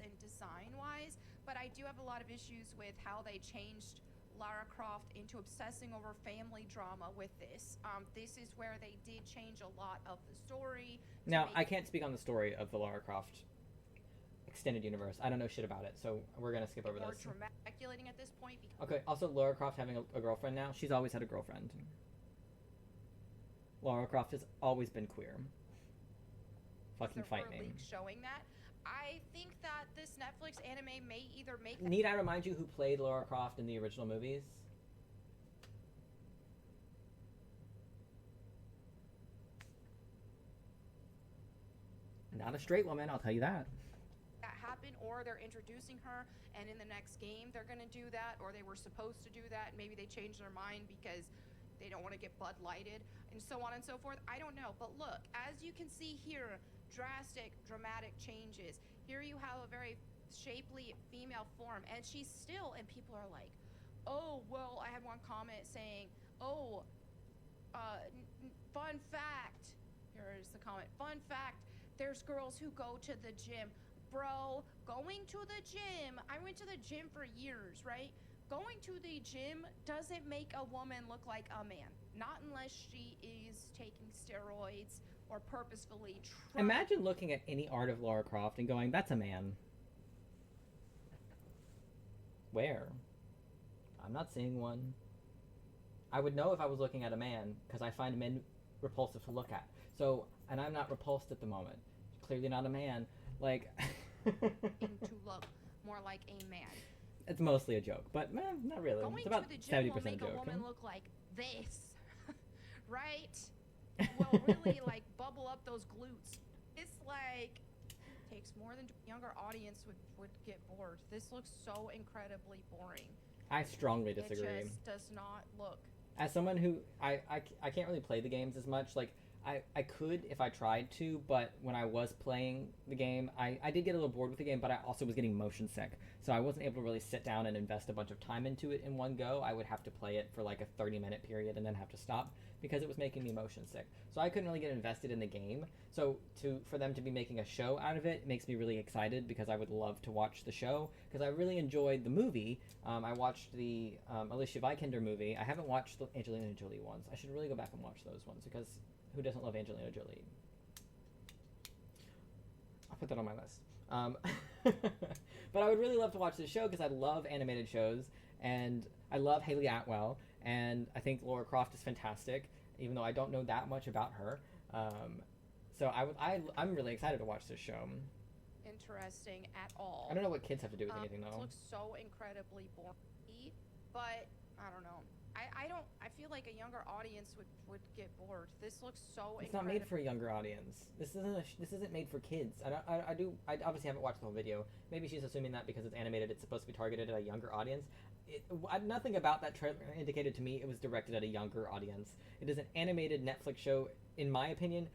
And design-wise, but I do have a lot of issues with how they changed Lara Croft into obsessing over family drama with this. This is where they did change a lot of the story. Now, I can't speak on the story of the Lara Croft extended universe. I don't know shit about it, so we're gonna skip over this. More speculating at this point. Okay, also Lara Croft having a girlfriend now. She's always had a girlfriend. Lara Croft has always been queer. Fucking fight me. Showing that. I think that this Netflix anime may either make... Need I remind you who played Lara Croft in the original movies? Not a straight woman, I'll tell you that. That happened, or they're introducing her, and in the next game they're going to do that, or they were supposed to do that, and maybe they changed their mind because they don't want to get Bud Lighted, and so on and so forth. I don't know, but look, as you can see here, drastic, dramatic changes. Here you have a very shapely female form, and she's still, and people are like, oh, well, I had one comment saying, oh, fun fact, here's the comment, fun fact, there's girls who go to the gym. Bro, going to the gym, I went to the gym for years, right? going to the gym doesn't make a woman look like a man. Not unless she is taking steroids or purposefully trying. Imagine looking at any art of Lara Croft and going, that's a man. Where? I'm not seeing one. I would know if I was looking at a man, because I find men repulsive to look at. So, and I'm not repulsed at the moment. Clearly not a man. Like... to look more like a man. It's mostly a joke, but not really. Going it's about to the gym 70% will make a joke. a woman look like this, right? Will really like bubble up those glutes. It's like takes more than a younger audience would get bored. This looks so incredibly boring. I strongly disagree. It just does not look. As someone who I can't really play the games as much, like I could if I tried to, but when I was playing the game, I did get a little bored with the game, but I also was getting motion sick. So I wasn't able to really sit down and invest a bunch of time into it in one go. I would have to play it for like a 30-minute period and then have to stop because it was making me motion sick. So I couldn't really get invested in the game. So for them to be making a show out of it makes me really excited because I would love to watch the show because I really enjoyed the movie. I watched the Alicia Vikander movie. I haven't watched the Angelina Jolie ones. I should really go back and watch those ones because who doesn't love Angelina Jolie? I'll put that on my list. But I would really love to watch this show because I love animated shows and I love Haley Atwell and I think Lara Croft is fantastic, even though I don't know that much about her. So I'm really excited to watch this show. Interesting at all. I don't know what kids have to do with anything though. It looks so incredibly boring, but I don't know. I feel like a younger audience would get bored. This looks so. It's not made for a younger audience. This isn't made for kids. I obviously haven't watched the whole video. Maybe she's assuming that because it's animated, it's supposed to be targeted at a younger audience. Nothing about that trailer indicated to me it was directed at a younger audience. It is an animated Netflix show, in my opinion,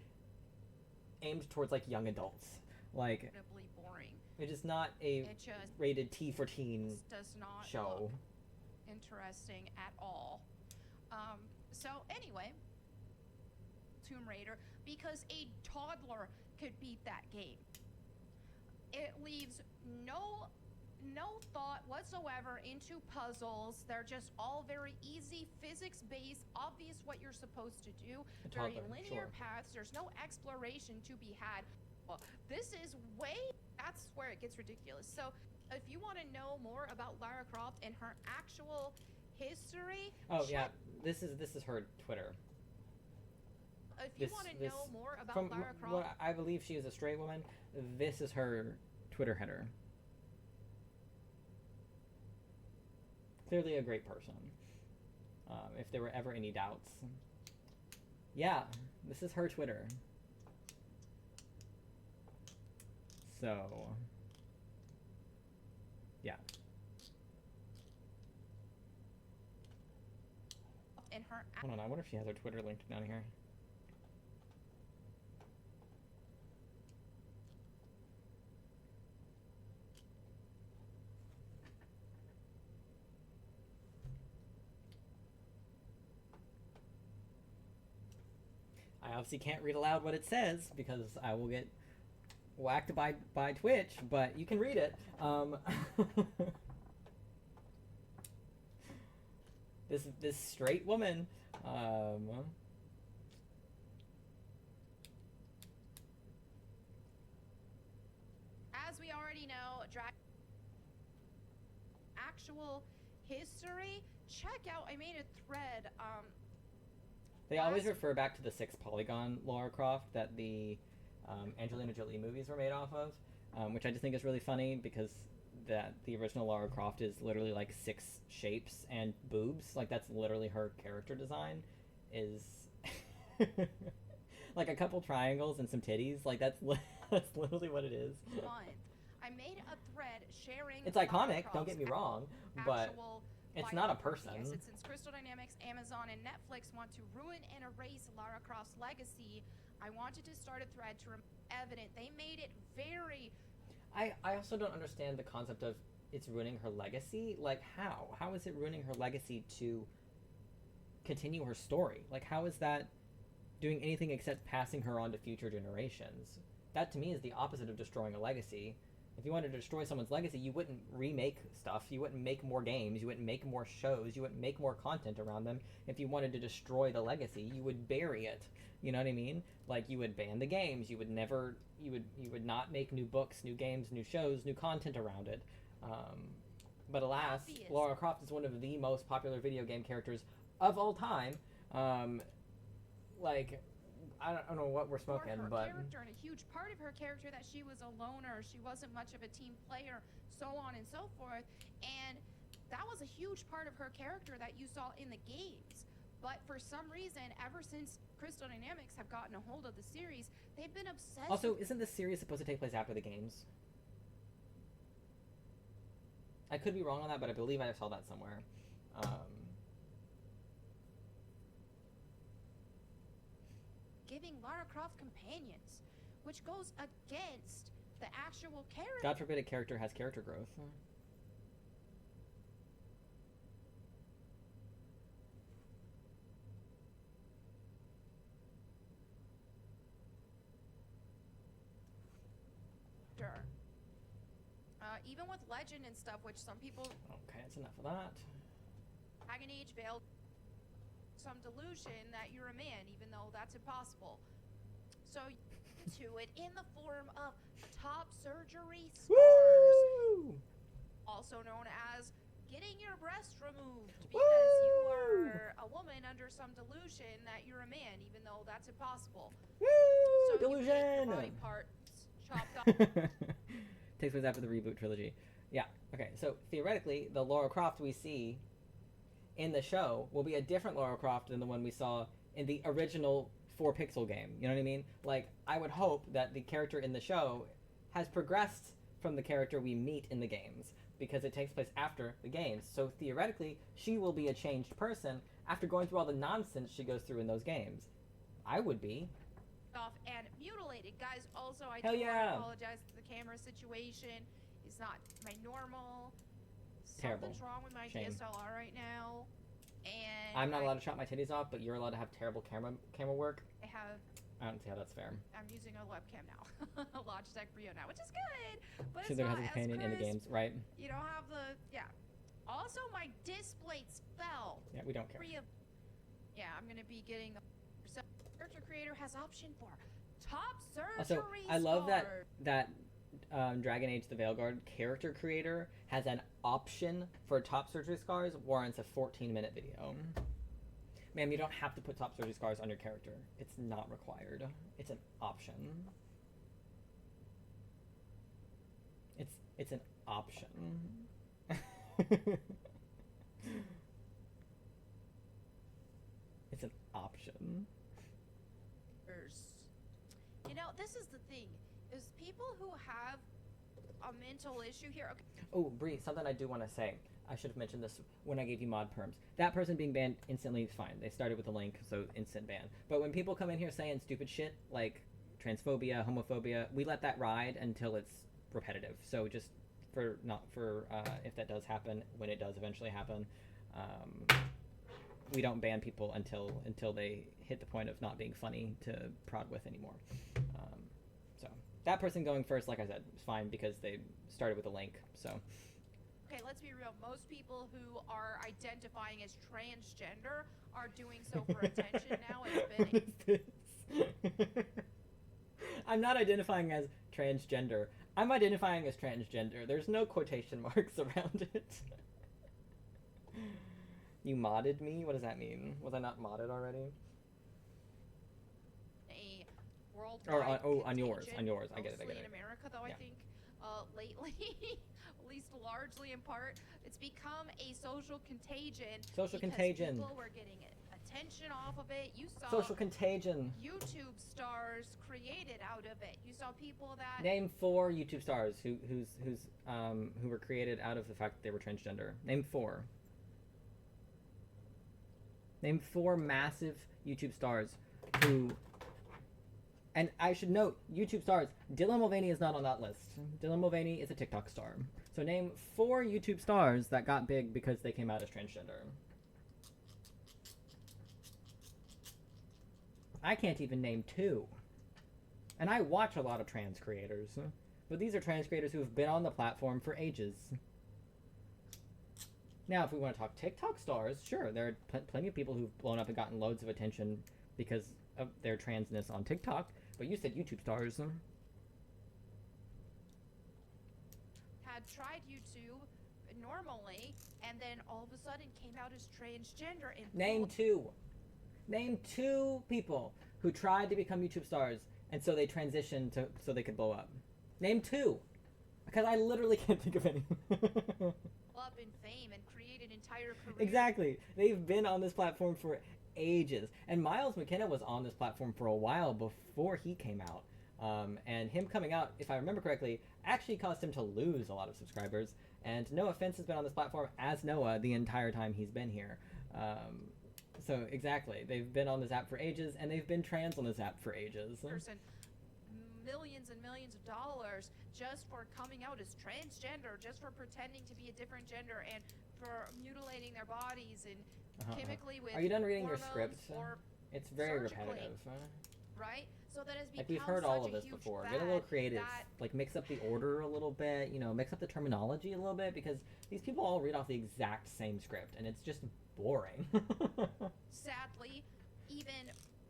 aimed towards like young adults. Like incredibly boring. It is not a rated T for teen does not show. Look interesting at all. So anyway, Tomb Raider, because a toddler could beat that game. It leaves no thought whatsoever into puzzles. They're just all very easy, physics-based, obvious what you're supposed to do. Very linear paths. There's no exploration to be had. Well, this is that's where it gets ridiculous. So if you want to know more about Lara Croft and her actual history, this is her Twitter. If you want to know more about Lara Croft, what I believe she is a straight woman. This is her Twitter header. Clearly a great person. If there were ever any doubts. Yeah, this is her Twitter. So, yeah. Hold on, I wonder if she has her Twitter linked down here. I obviously can't read aloud what it says because I will get whacked by Twitch, but you can read it. This straight woman. As we already know, actual history. Check out. I made a thread. They always refer back to the 6-polygon Lara Croft that the Angelina Jolie movies were made off of, which I just think is really funny because the original Lara Croft is literally like 6 shapes and boobs. Like that's literally her character design is like a couple triangles and some titties. Like that's literally what it is. I made a thread sharing. It's iconic. Don't get me wrong, but it's not a person. Since Crystal Dynamics, Amazon, and Netflix want to ruin and erase Lara Croft's legacy, I wanted to start a thread to evident. They made it very. I also don't understand the concept of it's ruining her legacy. Like how? How is it ruining her legacy to continue her story? Like how is that doing anything except passing her on to future generations? That to me is the opposite of destroying a legacy. If you wanted to destroy someone's legacy, you wouldn't remake stuff. You wouldn't make more games. You wouldn't make more shows. You wouldn't make more content around them. If you wanted to destroy the legacy, you would bury it. You know what I mean? Like, you would ban the games. You would never. You would not make new books, new games, new shows, new content around it. But alas, Obvious. Lara Croft is one of the most popular video game characters of all time. Like, I don't know what we're smoking, her but character, and a huge part of her character that she was a loner, she wasn't much of a team player, so on and so forth. And that was a huge part of her character that you saw in the games. But for some reason, ever since Crystal Dynamics have gotten a hold of the series, they've been obsessed. Also, isn't this series supposed to take place after the games? I could be wrong on that, but I believe I saw that somewhere. Giving Lara Croft companions, which goes against the actual character. God forbid a character has character growth. Even with Legend and stuff, which some people Okay, that's enough of that. Dragon Age veiled some delusion that you're a man, even though that's impossible. So to it in the form of top surgery scars, Woo! also known as getting your breast removed because you are a woman under some delusion that you're a man, even though that's impossible. Woo! So you get Delusion! your body parts chopped off. Takes place after the reboot trilogy. Yeah, okay, so theoretically, the Lara Croft we see in the show will be a different Lara Croft than the one we saw in the original 4-pixel game. You know what I mean? Like, I would hope that the character in the show has progressed from the character we meet in the games, because it takes place after the games. So theoretically, she will be a changed person after going through all the nonsense she goes through in those games. I would be. Off and mutilated. Guys, also, I Hell do yeah. want to apologize for the camera situation. It's not my normal. Terrible. Something's wrong with my Shame. DSLR right now. And I'm not allowed to chop my titties off, but you're allowed to have terrible camera work. I don't see how that's fair. I'm using a webcam now. A Logitech Brio now, which is good. But She it's there not has a as companion in the crisp. games, right? You don't have the, yeah. Also, my displays fell. Yeah, we don't care. Yeah, I'm going to be getting so character creator has option for top surgery Also, I love scars. that Dragon Age the Veilguard character creator has an option for top surgery scars warrants a 14-minute video. Ma'am, you don't have to put top surgery scars on your character. It's not required. It's an option. It's an option. It's an option. You know, this is the thing, is people who have a mental issue here. Okay. Oh, Bree, something I do want to say. I should have mentioned this when I gave you mod perms. That person being banned instantly is fine. They started with a link, so instant ban. But when people come in here saying stupid shit like transphobia, homophobia, we let that ride until it's repetitive. So just if that does happen, when it does eventually happen, we don't ban people until they hit the point of not being funny to prod with anymore. So that person going first, like I said, is fine because they started with a link. So. Okay, let's be real. Most people who are identifying as transgender are doing so for attention now. It's been What is this? I'm not identifying as transgender. I'm identifying as transgender. There's no quotation marks around it. You modded me? What does that mean? Was I not modded already? a worldwide on yours. contingent, I get it. mostly in America, though, Yeah. I think lately, at least largely in part, it's become a social contagion. Social because contagion. People were getting attention off of it. You saw Social contagion. YouTube stars created out of it. You saw people that Name 4 YouTube stars who were created out of the fact that they were transgender. Name 4. Name 4 massive YouTube stars who. And I should note, YouTube stars, Dylan Mulvaney is not on that list. Dylan Mulvaney is a TikTok star. So name 4 YouTube stars that got big because they came out as transgender. I can't even name 2. And I watch a lot of trans creators. But these are trans creators who have been on the platform for ages. Now, if we want to talk TikTok stars, sure, there are plenty of people who've blown up and gotten loads of attention because of their transness on TikTok. But you said YouTube stars. Had tried YouTube normally, and then all of a sudden came out as transgender. And Name two people who tried to become YouTube stars, and so they transitioned so they could blow up. Name two. Because I literally can't think of any. up in fame and create an entire career. Exactly. They've been on this platform for ages. And Miles McKenna was on this platform for a while before he came out. And him coming out, if I remember correctly, actually caused him to lose a lot of subscribers. And No Offense has been on this platform as Noah the entire time he's been here. So exactly, they've been on this app for ages, and they've been trans on this app for ages. Millions and millions of dollars just for coming out as transgender, just for pretending to be a different gender, and for mutilating their bodies and chemically with. Are you done reading your script? It's very repetitive. Right? So that has become like we've heard all of this huge before. fad Get a little creative. Like mix up the order a little bit. You know, mix up the terminology a little bit, because these people all read off the exact same script, and it's just boring. Sadly, even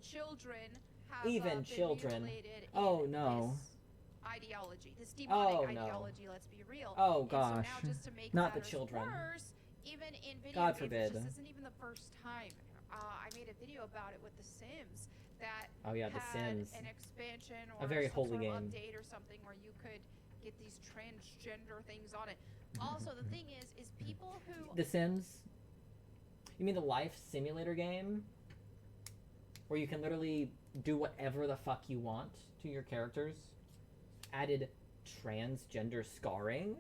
children have even been children. mutilated Oh in no. This ideology, this demonic ideology. No. Let's be real. Oh gosh. So now, just to make not the matters children. worse, even in video God games, forbid. this isn't even the first time. I made a video about it with The Sims that The had Sims. an expansion or a very some holy sort game. of update or something where you could get these transgender things on it. Also, the thing is people who The Sims. You mean the life simulator game? Where you can literally do whatever the fuck you want to your characters? Added transgender scarring?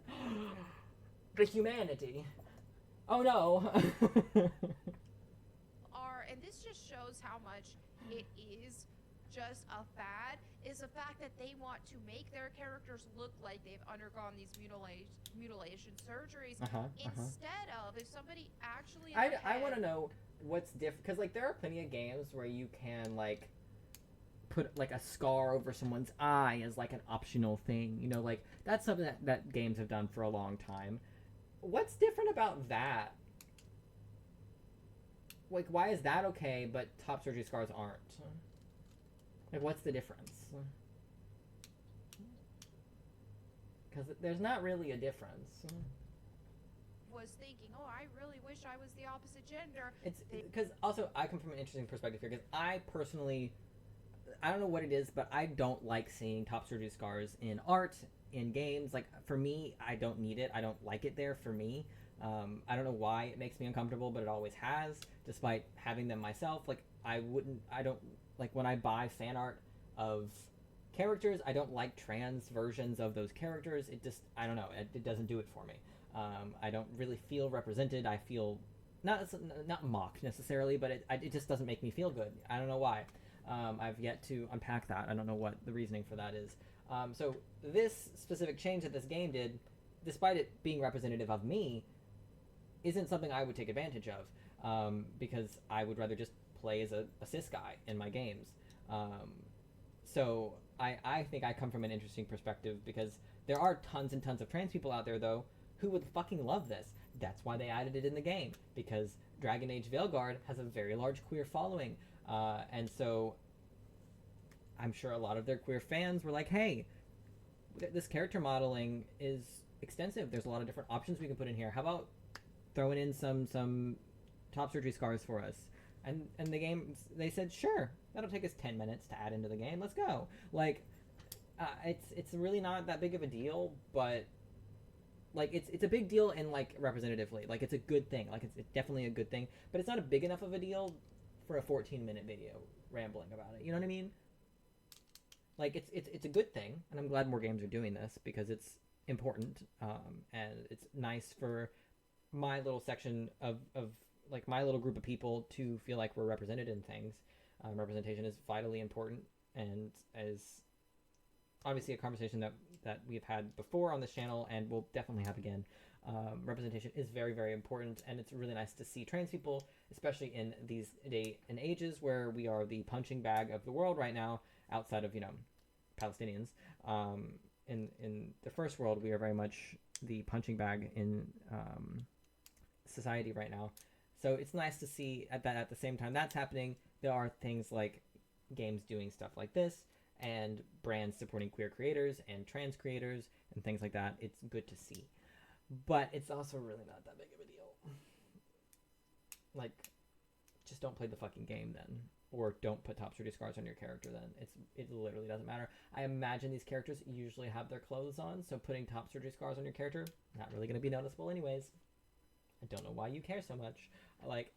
The humanity. Oh no. and this just shows how much it is just a fad, is the fact that they want to make their characters look like they've undergone these mutilation surgeries instead of if somebody actually I want to know what's different, because like there are plenty of games where you can like put like a scar over someone's eye as like an optional thing, you know, like that's something that games have done for a long time. What's different about that? Like, why is that okay, but top surgery scars aren't? Like, what's the difference? Because there's not really a difference. Was thinking, oh, I really wish I was the opposite gender. It's because also I come from an interesting perspective here, because I personally, I don't know what it is, but I don't like seeing top surgery scars in art, in games. Like, for me, I don't need it. I don't like it there for me. I don't know why it makes me uncomfortable, but it always has, despite having them myself. Like, I don't, like, when I buy fan art of characters, I don't like trans versions of those characters. It just, I don't know, it doesn't do it for me. I don't really feel represented. I feel, not mocked necessarily, but it just doesn't make me feel good. I don't know why. I've yet to unpack that. I don't know what the reasoning for that is. So this specific change that this game did, despite it being representative of me, isn't something I would take advantage of, because I would rather just play as a cis guy in my games. So I think I come from an interesting perspective, because there are tons and tons of trans people out there, though, who would fucking love this. That's why they added it in the game, because Dragon Age Veilguard has a very large queer following, and so I'm sure a lot of their queer fans were like, hey, this character modeling is extensive. There's a lot of different options we can put in here. How about throwing in some top surgery scars for us? And the game, they said, sure, that'll take us 10 minutes to add into the game. Let's go. Like, it's really not that big of a deal, but like it's a big deal in like representatively. Like, it's a good thing. Like, it's definitely a good thing, but it's not a big enough of a deal for a 14-minute video rambling about it. You know what I mean? Like, it's a good thing, and I'm glad more games are doing this, because it's important, and it's nice for my little section of like my little group of people to feel like we're represented in things. Representation is vitally important, and is obviously a conversation that we've had before on this channel, and we'll definitely have again. Representation is very, very important, and it's really nice to see trans people, especially in these day and ages where we are the punching bag of the world right now, outside of, you know, Palestinians. in the first world, we are very much the punching bag in society right now. So it's nice to see at the same time that's happening, there are things like games doing stuff like this, and brands supporting queer creators and trans creators and things like that. It's good to see, but it's also really not that big of a deal. Like, just don't play the fucking game then, or don't put top surgery scars on your character then. It literally doesn't matter. I imagine these characters usually have their clothes on, so putting top surgery scars on your character, not really going to be noticeable anyways. I don't know why you care so much. Like,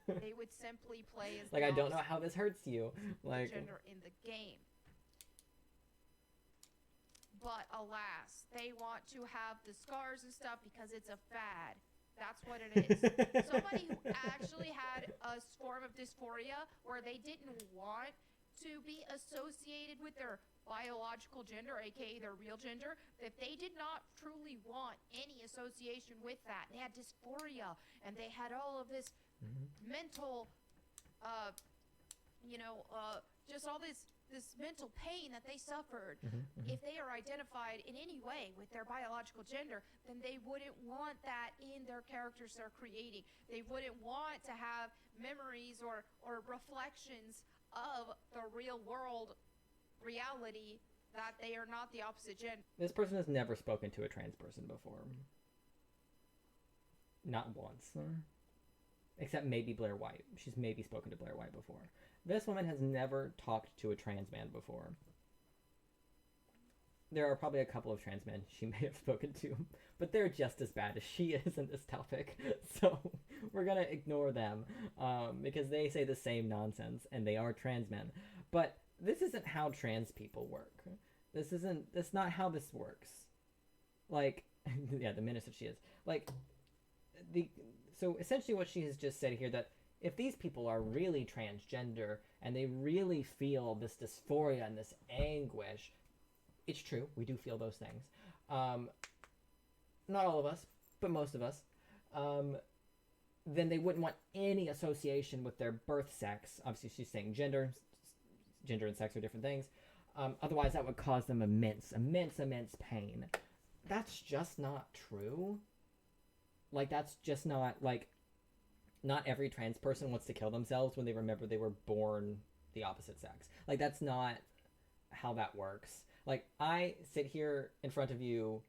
they would simply play as like, I don't know how this hurts you. Like, gender in the game. But alas, they want to have the scars and stuff because it's a fad. That's what it is. Somebody who actually had a form of dysphoria where they didn't want to be associated with their biological gender, aka their real gender, if they did not truly want any association with that, they had dysphoria and they had all of this mental, just all this mental pain that they suffered. If they are identified in any way with their biological gender, then they wouldn't want that in their characters they're creating. They wouldn't want to have memories or reflections of the real world reality that they are not the opposite gender. This person has never spoken to a trans person before. Not once. Except maybe Blair White. She's maybe spoken to Blair White before. This woman has never talked to a trans man before. There are probably a couple of trans men she may have spoken to, but they're just as bad as she is in this topic. So we're going to ignore them because they say the same nonsense and they are trans men. But this isn't how trans people work. That's not how this works. Like, yeah, the minister she is. Like, so essentially what she has just said here, that if these people are really transgender and they really feel this dysphoria and this anguish, it's true, we do feel those things. Not all of us, but most of us. Then they wouldn't want any association with their birth sex. Obviously, she's saying gender and sex are different things. Otherwise, that would cause them immense pain. That's just not true. Like, that's just not, like, not every trans person wants to kill themselves when they remember they were born the opposite sex. Like, that's not how that works. Like, I sit here in front of you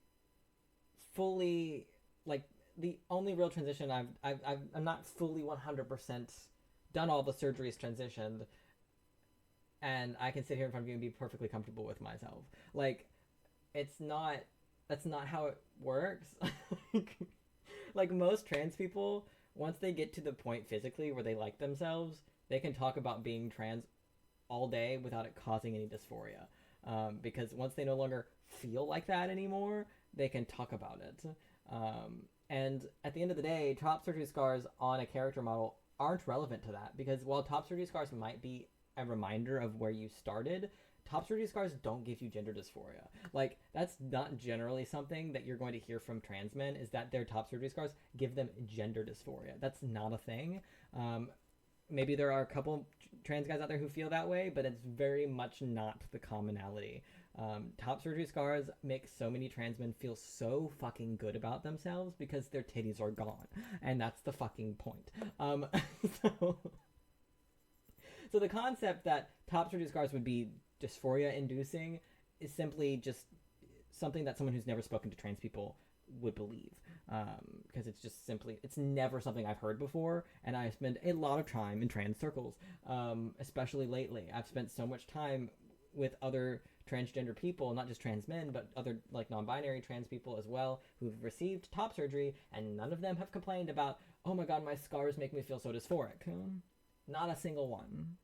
fully, like, the only real transition I'm not fully 100% done all the surgeries transitioned, and I can sit here in front of you and be perfectly comfortable with myself. Like, that's not how it works. Like, most trans people, once they get to the point physically where they like themselves, they can talk about being trans all day without it causing any dysphoria. Because once they no longer feel like that anymore, they can talk about it. And at the end of the day, top surgery scars on a character model aren't relevant to that. Because while top surgery scars might be a reminder of where you started, top surgery scars don't give you gender dysphoria. Like, that's not generally something that you're going to hear from trans men, is that their top surgery scars give them gender dysphoria. That's not a thing. Maybe there are a couple trans guys out there who feel that way, but it's very much not the commonality. Top surgery scars make so many trans men feel so fucking good about themselves because their titties are gone. And that's the fucking point. So the concept that top surgery scars would be dysphoria inducing is simply just something that someone who's never spoken to trans people would believe, because it's never something I've heard before, and I spend a lot of time in trans circles, especially lately. I've spent so much time with other transgender people, not just trans men, but other, like, non-binary trans people as well, who've received top surgery, and none of them have complained about, oh my god, my scars make me feel so dysphoric. Not a single one.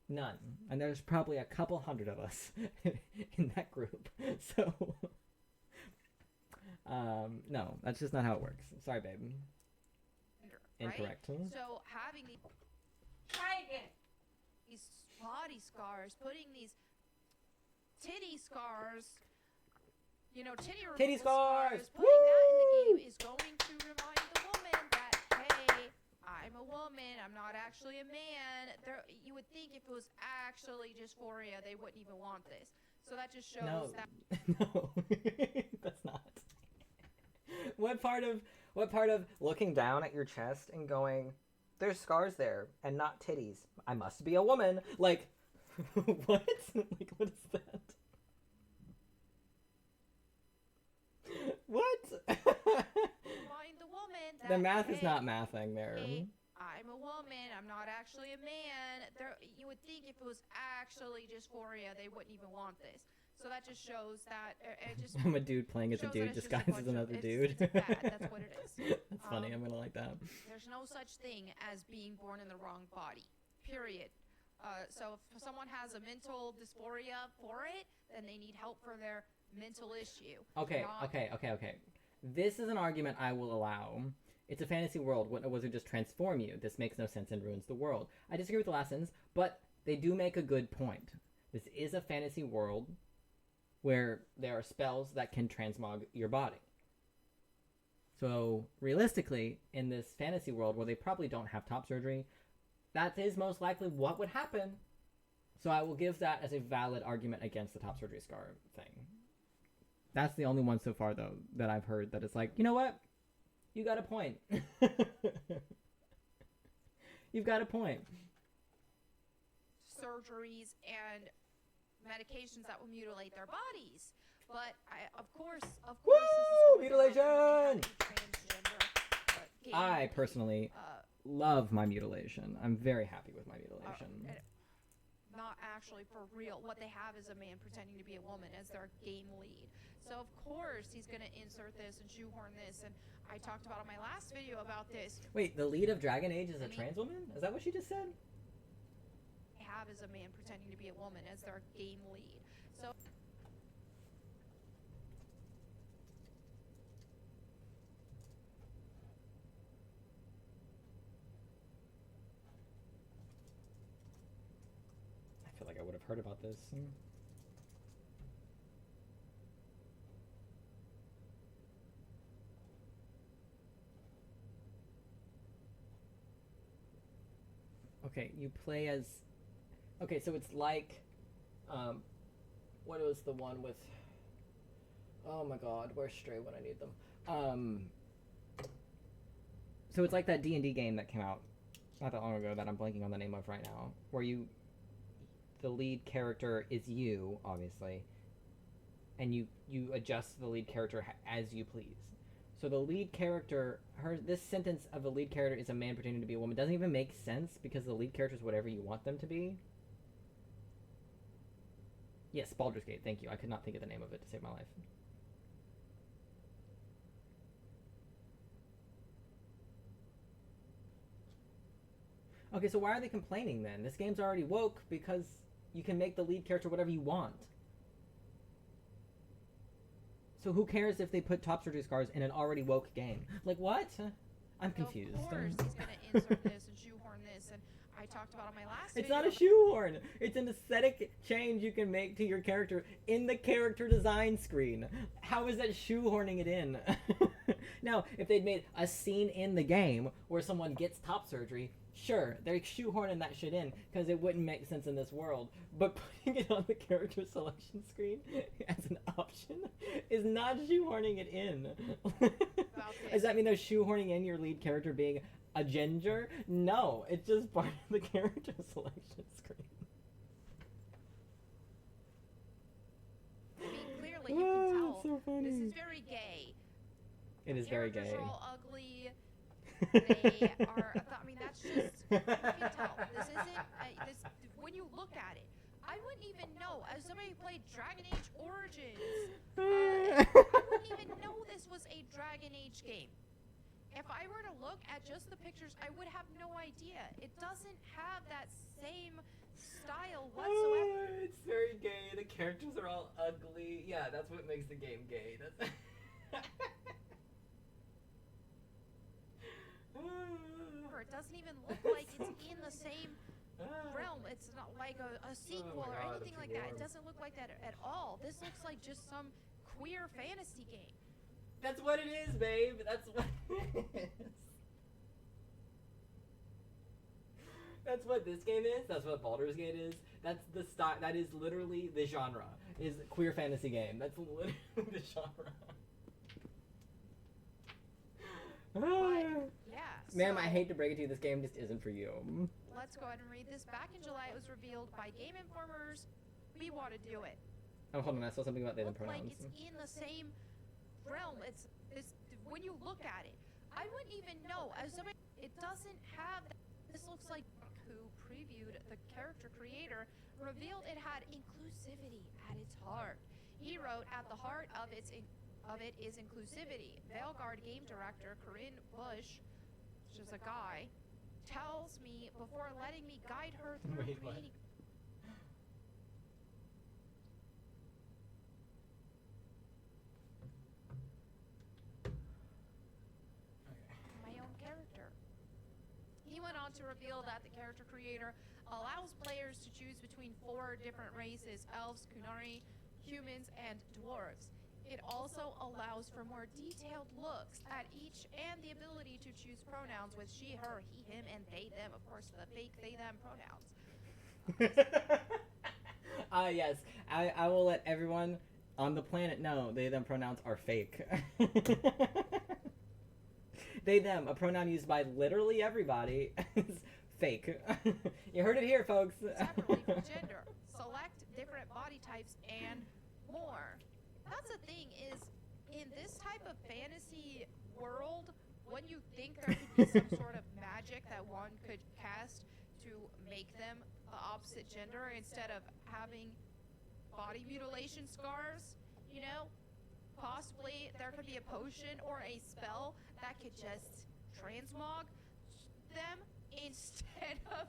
None. And there's probably a couple hundred of us in that group. So, no, that's just not how it works. Sorry, babe. Right? Incorrect. So having these body scars, putting these titty scars, titty scars! putting that in the game is going to remind the woman that, hey, I'm a woman, I'm not actually a man. You would think if it was actually dysphoria, they wouldn't even want this. So that just shows No, that. no, that's not. What part of looking down at your chest and going, "There's scars there and not titties. I must be a woman." Like, what? Like, what is that? What? Find the woman. The math is not mathing there. Hey, I'm a woman. I'm not actually a man. You would think if it was actually dysphoria, they wouldn't even want this. So that just shows that it just. I'm a dude playing as a dude disguised as another dude. It's bad. That's what it is. That's funny. I'm gonna like that. There's no such thing as being born in the wrong body. Period. So if someone has a mental dysphoria for it, then they need help for their mental issue. Okay. This is an argument I will allow. It's a fantasy world. Wouldn't a wizard just transform you? This makes no sense and ruins the world. I disagree with the last sentence, but they do make a good point. This is a fantasy world where there are spells that can transmog your body. So, realistically, in this fantasy world where they probably don't have top surgery, that is most likely what would happen. So I will give that as a valid argument against the top surgery scar thing. That's the only one so far, though, that I've heard that is like, you know what? You got a point. You've got a point. Surgeries and medications that will mutilate their bodies. But of course, Woo! this is Mutilation! Transgender. I personally love my mutilation. I'm very happy with my mutilation. Not actually for real. What they have is a man pretending to be a woman as their game lead. So of course he's going to insert this and shoehorn this, and I talked about on my last video about this. Wait, the lead of Dragon Age is a trans woman? Is that what she just said? They have is a man pretending to be a woman as their game lead. So I feel like I would have heard about this. Okay, you play as... Okay, so it's like... what was the one with... Oh my god, where's Stray when I need them? So it's like that D&D game that came out not that long ago that I'm blanking on the name of right now, where you... The lead character is you, obviously, and you adjust the lead character as you please. So the lead character, this sentence of the lead character is a man pretending to be a woman doesn't even make sense because the lead character is whatever you want them to be. Yes, Baldur's Gate, thank you. I could not think of the name of it to save my life. Okay, so why are they complaining then? This game's already woke because you can make the lead character whatever you want. So who cares if they put top surgery scars in an already woke game? Like, what? I'm confused. Of course, he's going to insert this and shoehorn this, and I talked about on my last It's video. not a shoehorn. It's an aesthetic change you can make to your character in the character design screen. How is that shoehorning it in? Now, if they'd made a scene in the game where someone gets top surgery, sure, they're shoehorning that shit in because it wouldn't make sense in this world. But putting it on the character selection screen as an option is not shoehorning it in. Does that mean they're shoehorning in your lead character being a ginger? No, it's just part of the character selection screen. I mean, clearly you can tell so funny. this is very gay. It is very gay. Characters are all ugly. They are. I mean, that's just. You can tell. This isn't. This when you look at it, I wouldn't even know. As somebody who played Dragon Age Origins, I wouldn't even know this was a Dragon Age game. If I were to look at just the pictures, I would have no idea. It doesn't have that same style whatsoever. It's very gay. The characters are all ugly. Yeah, that's what makes the game gay. That's It doesn't even look like it's in the same realm. It's not like a sequel or anything like that. It doesn't look like that at all. This looks like just some queer fantasy game. That's what it is, babe. That's what it is. That's what this game is. That's what Baldur's Gate is. That's the style. That is literally the genre. Is queer fantasy game. That's literally the genre. Yeah. Ma'am, so I hate to break it to you. This game just isn't for you. let's go ahead and read this. Back in July, it was revealed by Game Informer's We Want to Do It. Oh, hold on. I saw something about they them Look like pronouns. it's in the same realm. It's when you look at it, I wouldn't even know. As somebody, it doesn't have. This looks like who previewed the character creator revealed it had inclusivity at its heart. He wrote, "At the heart of it is inclusivity." Veilguard game director Corinne Bush, which is a guy, tells me before letting me guide her through Wait, what? creating. My own character. He went on to reveal that the character creator allows players to choose between 4 different races: elves, Kunari, humans, and dwarves. It also allows for more detailed looks at each and the ability to choose pronouns with she, her, he, him, and they, them. Of course, the fake they, them pronouns. Yes. I will let everyone on the planet know they, them pronouns are fake. They, them, a pronoun used by literally everybody, is fake. You heard it here, folks. Separately from gender. Select different body types and more. That's the thing is, in this type of fantasy world, when you think there could be some sort of magic that one could cast to make them the opposite gender instead of having body mutilation scars, you know, possibly there could be a potion or a spell that could just transmog them instead of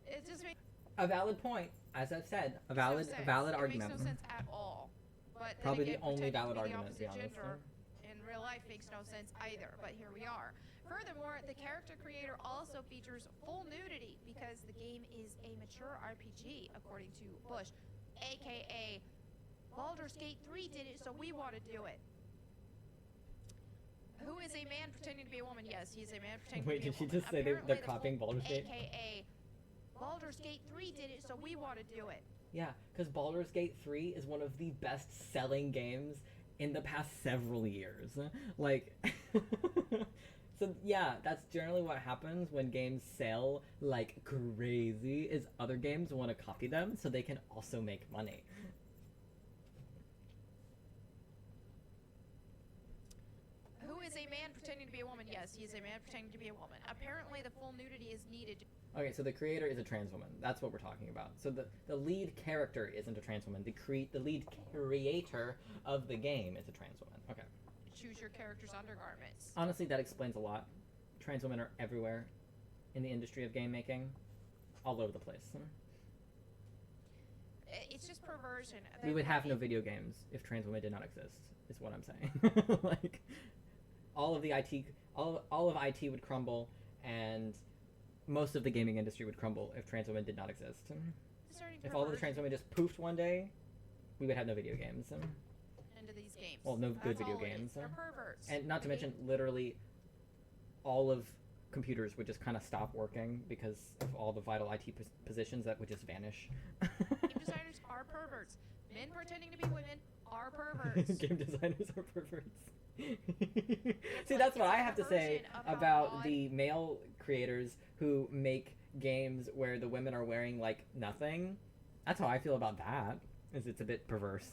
it just makes A valid point, as I've said, a valid argument. It makes no sense at all. But then Probably again, the only pretending valid to be the argument, to be opposite honest. gender in real life makes no sense either, but here we are. Furthermore, the character creator also features full nudity because the game is a mature RPG, according to Bush, aka Baldur's Gate 3 did it, so we want to do it. Who is a man pretending to be a woman? Yes, he's a man pretending Wait, to be did she a woman. just say Apparently, they're the copying full- Baldur's Gate? AKA Baldur's Gate 3 did it, so we want to do it. Yeah, because Baldur's Gate 3 is one of the best-selling games in the past several years. Like, so yeah, that's generally what happens when games sell like crazy, is other games want to copy them so they can also make money. Who is a man pretending to be a woman? Yes, he is a man pretending to be a woman. Apparently, the full nudity is needed. Okay, so the creator is a trans woman. That's what we're talking about. So the lead character isn't a trans woman. The lead creator of the game is a trans woman. Okay. Choose your character's undergarments. Honestly, that explains a lot. Trans women are everywhere in the industry of game making, all over the place. It's just perversion. We would have no video games if trans women did not exist, is what I'm saying. Like, all of of IT would crumble, and most of the gaming industry would crumble if trans women did not exist. If all of the trans women just poofed one day, we would have no video games. Into these games. Well, no good That's video all it is. games. They're perverts. And not to mention, literally, all of computers would just kind of stop working because of all the vital IT positions that would just vanish. Game designers are perverts. Men pretending to be women are perverts. Game designers are perverts. See, that's what I have to say about the male creators who make games where the women are wearing like nothing. That's how I feel about that. Is it's a bit perverse.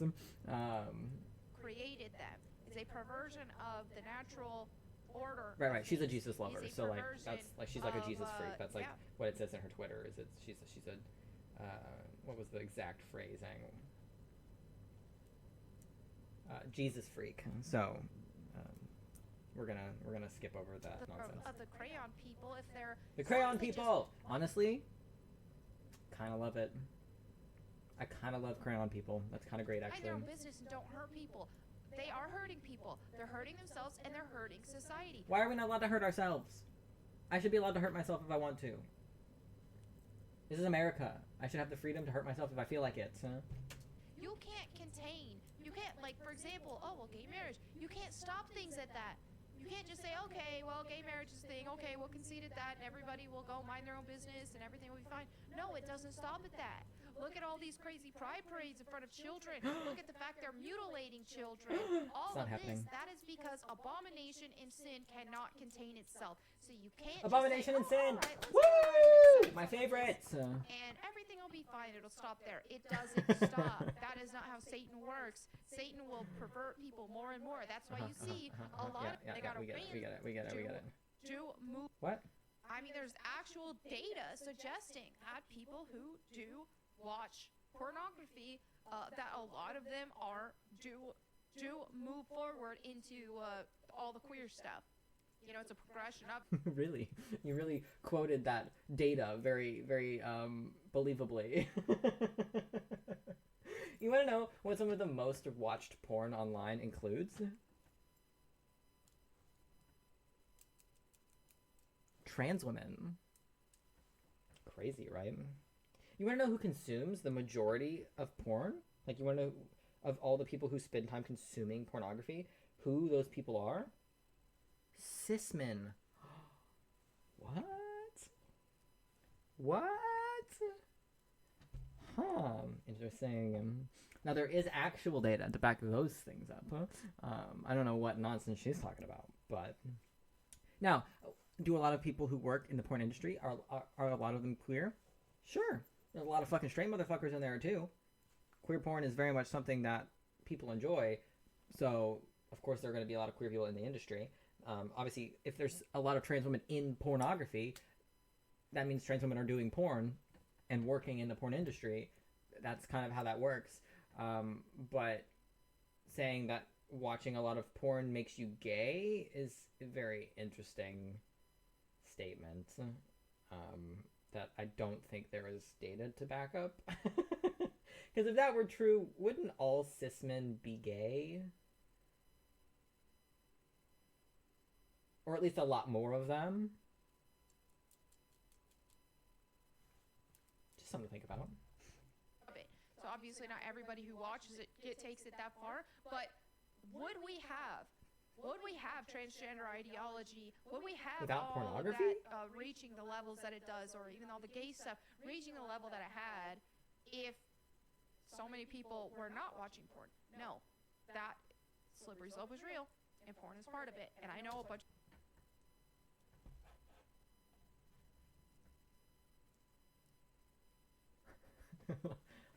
Created them. It's a perversion of the natural order. Right. She's a Jesus lover, It's a so like perversion that's like she's like a of, Jesus freak. That's like yeah. what it says in her Twitter. Is she's a what was the exact phrasing? Jesus freak. So we're gonna skip over that nonsense. Of the crayon people, if they're The crayon people. Honestly, kind of love it. I kind of love crayon people. That's kind of great, mind actually. their own business and don't hurt people. They are hurting people. They're hurting themselves and they're hurting society. Why are we not allowed to hurt ourselves? I should be allowed to hurt myself if I want to. This is America. I should have the freedom to hurt myself if I feel like it. You can't contain. You can't, like, for example, oh, well, gay marriage. You can't stop things at that. You can't just say, okay, well, gay marriage is a thing. Okay, we'll concede at that, and everybody will go mind their own business, and everything will be fine. No, it doesn't stop at that. Look at all these crazy pride parades in front of children. Look at the fact they're mutilating children. All of happening. this, that is because abomination and sin cannot contain itself. So you can't Abomination and just say, sin. all right, let's Woo! go ahead and My favorite. and everything will be fine. It'll stop there. It doesn't stop. That is not how Satan works. Satan will pervert people more and more. That's why you see a lot. They got we get it. Do move. What? I mean, there's actual data suggesting that people who do watch pornography, that a lot of them do move forward into all the queer stuff. You know, it's a progression up. Really? You really quoted that data very, very believably. You want to know what some of the most watched porn online includes? Trans women. Crazy, right? You want to know who consumes the majority of porn? Like, you want to know of all the people who spend time consuming pornography, who those people are? Cis men. What? What? Huh. Interesting. Now, there is actual data to back those things up. I don't know what nonsense she's talking about, but... Now, do a lot of people who work in the porn industry, are a lot of them queer? Sure. There's a lot of fucking straight motherfuckers in there, too. Queer porn is very much something that people enjoy, so, of course, there are going to be a lot of queer people in the industry. Obviously, if there's a lot of trans women in pornography, that means trans women are doing porn and working in the porn industry. That's kind of how that works. But saying that watching a lot of porn makes you gay is a very interesting statement that I don't think there is data to back up. Because if that were true, wouldn't all cis men be gay? Or at least a lot more of them? Just something to think about. So obviously not everybody who watches it takes it that far, but would we have transgender ideology? Would we have without all pornography? That reaching the levels that it does, or even all the gay stuff reaching the level that it had, if so many people were not watching porn? No, that slippery slope is real, and porn is part of it. And I know a bunch.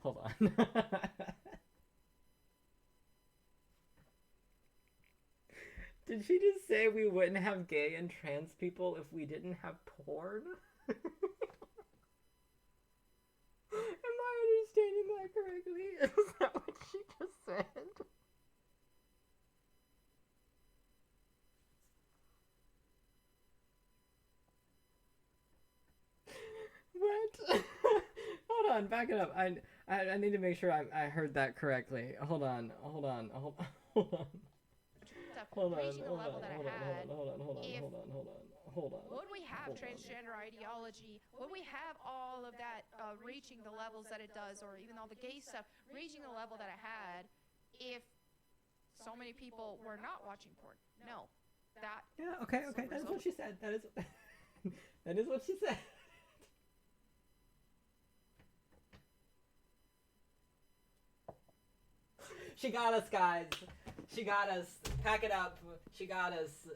Hold on. Did she just say we wouldn't have gay and trans people if we didn't have porn? Am I understanding that correctly? Is that what she just said? What? Hold on, back it up. I need to make sure I heard that correctly. Hold on. Would we have transgender ideology? Would we have all of that reaching the levels that it does, or even all the gay stuff reaching the level that it had, if so many people were not watching porn? No. That. Yeah. Okay. That is what she said. That is what she said. She got us, guys. She got us. Pack it up. She got us.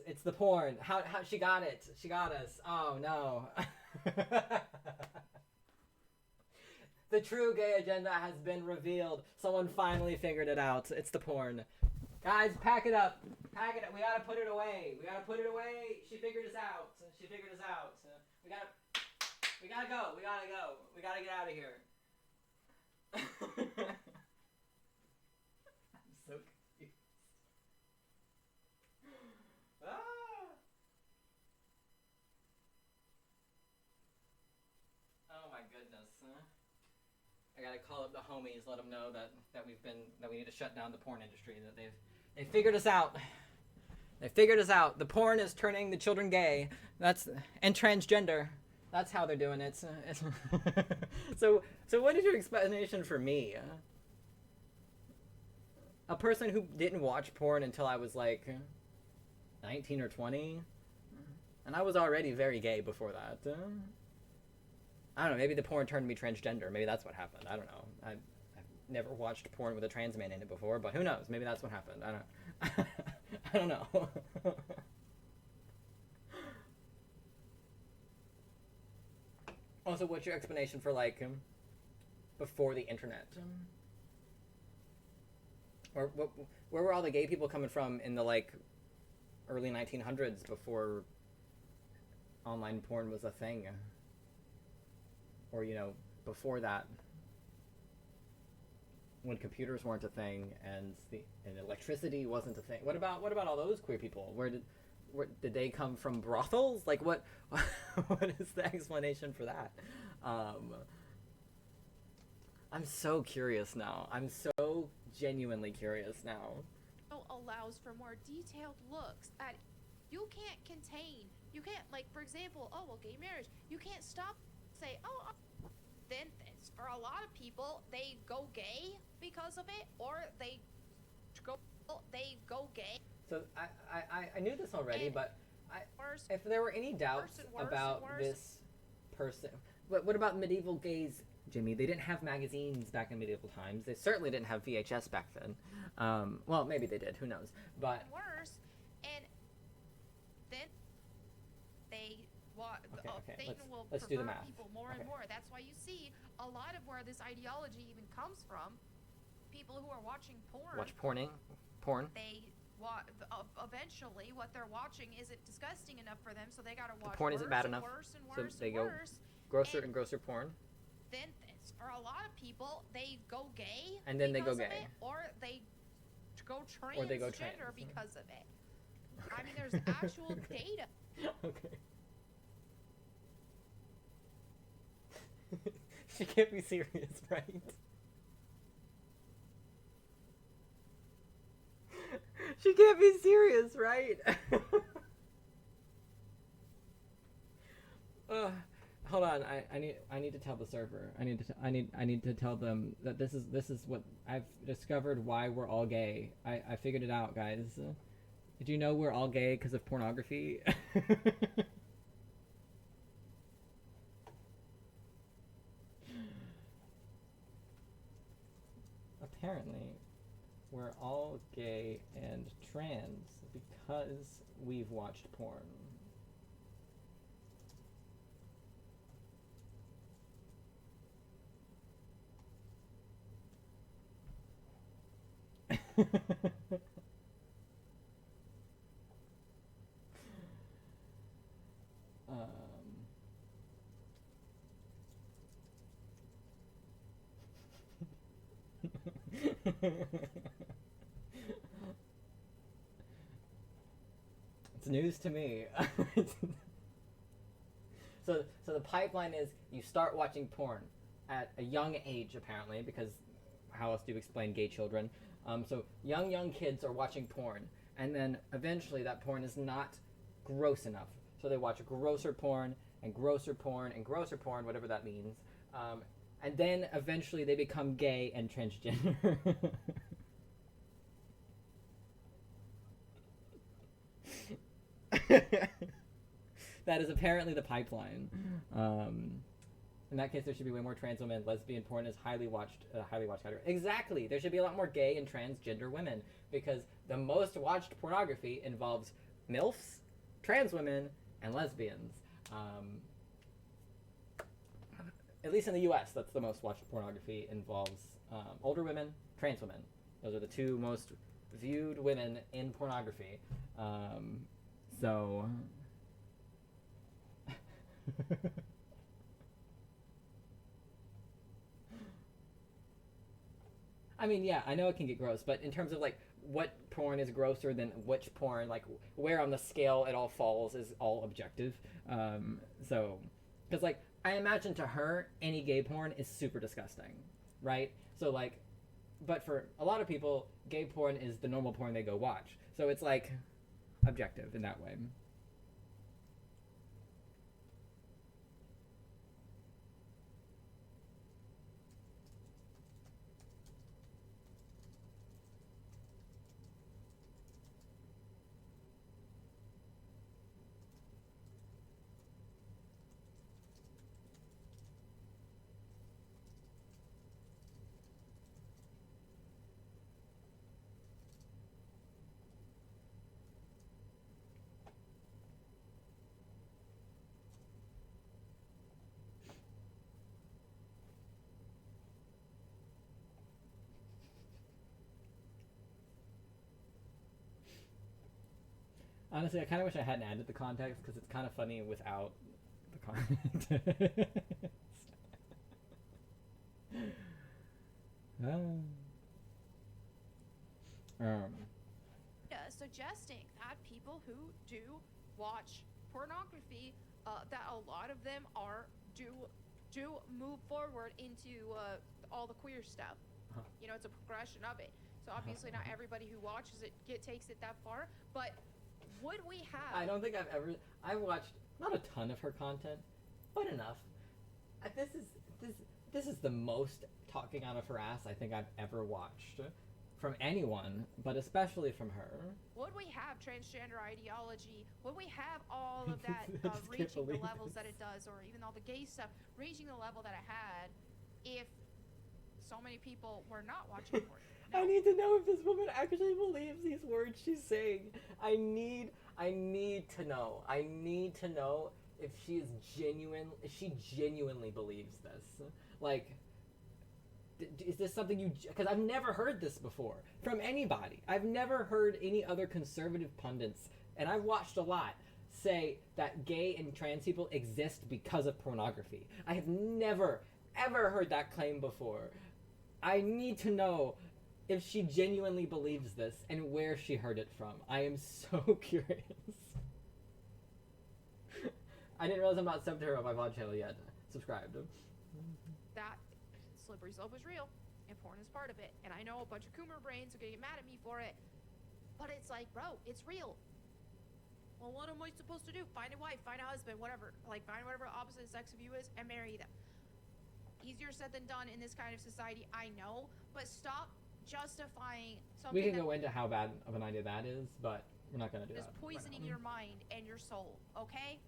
It's the porn. How she got it. She got us. Oh no. The true gay agenda has been revealed. Someone finally figured it out. It's the porn. Guys, pack it up. We gotta put it away. She figured us out. We gotta go. We gotta get out of here. I'm so confused. Oh my goodness. I gotta call up the homies, let them know that we need to shut down the porn industry, that they figured us out. They figured us out. The porn is turning the children gay. And transgender. That's how they're doing it. So what is your explanation for me? a person who didn't watch porn until I was like 19 or 20, and I was already very gay before that. I don't know. Maybe the porn turned me transgender. Maybe that's what happened. I don't know. I've never watched porn with a trans man in it before, but who knows? Maybe that's what happened. I don't. I don't know. Also, what's your explanation for like before the internet? Or where were all the gay people coming from in the like early 1900s before online porn was a thing? Or before that, when computers weren't a thing and electricity wasn't a thing. What about all those queer people? Where did they come from? Brothels? Like what? What is the explanation for that? I'm so curious now. I'm so genuinely curious now. Allows for more detailed looks at. You can't like, for example, gay marriage. You can't stop say then for a lot of people they go gay because of it, or they go gay. So I knew this already, but worse, if there were any doubts about this person, what about medieval gays, Jimmy? They didn't have magazines back in medieval times. They certainly didn't have VHS back then. Well, maybe they did. Who knows? But worse, and then they Satan will let's do the pervert math. People more and more. That's why you see a lot of where this ideology even comes from. People who are watching porn. Watch porn. They eventually what they're watching isn't disgusting enough for them, so they gotta watch. The porn isn't bad enough. Worse and so worse they and go worse. grosser and grosser porn. Then for a lot of people, they go gay. And then they go gay. Or they go transgender because of it. I mean, there's actual data. Okay. She can't be serious, right? She can't be serious, right? Hold on. I need to tell the server. I need to tell them that this is what I've discovered. Why we're all gay. I figured it out, guys. Did you know we're all gay because of pornography? Apparently, we're all gay and trans because we've watched porn. It's news to me. So the pipeline is you start watching porn at a young age, apparently, because how else do you explain gay children? So young kids are watching porn, and then eventually that porn is not gross enough. So they watch grosser porn and grosser porn and grosser porn, whatever that means. And then eventually they become gay and transgender. That is apparently the pipeline. In that case, there should be way more trans women. Lesbian porn is highly watched category. Exactly. There should be a lot more gay and transgender women, because the most watched pornography involves MILFs, trans women, and lesbians. At least in the U.S., that's the most watched pornography involves older women, trans women. Those are the two most viewed women in pornography. So... I mean, yeah, I know it can get gross, but in terms of like what porn is grosser than which porn, like where on the scale it all falls is all objective. So, because like I imagine to her, any gay porn is super disgusting, right? So like, but for a lot of people, gay porn is the normal porn they go watch. So it's like objective in that way. Honestly, I kind of wish I hadn't added the context because it's kind of funny without the context. um, Suggesting that people who do watch pornography, that a lot of them do move forward into all the queer stuff. Uh-huh. You know, it's a progression of it. So obviously, not everybody who watches it takes it that far. But would we have? I don't think I've watched not a ton of her content, but enough. This is the most talking out of her ass I think I've ever watched from anyone, but especially from her. Would we have transgender ideology? Would we have all of that I just can't reaching the believe levels this. that it does, or even all the gay stuff reaching the level that it had, if so many people were not watching porn? No. I need to know if this woman actually believes these words she's saying. I need to know. I need to know if she genuinely believes this. Like, is this something you... Because I've never heard this before from anybody. I've never heard any other conservative pundits, and I've watched a lot, say that gay and trans people exist because of pornography. I have never, ever heard that claim before. I need to know if she genuinely believes this and where she heard it from. I am so curious. I didn't realize I'm not subbed to her on my VOD channel yet. Subscribed. That slippery slope is real, and porn is part of it. And I know a bunch of Coomer brains are gonna get mad at me for it, but it's like, bro, it's real. Well, what am I supposed to do? Find a wife, find a husband, whatever. Like, find whatever opposite sex of you is and marry them. Easier said than done in this kind of society, I know, but stop justifying something. We can go into how bad of an idea that is, but we're not gonna do that. Just poisoning your mind and your soul, okay?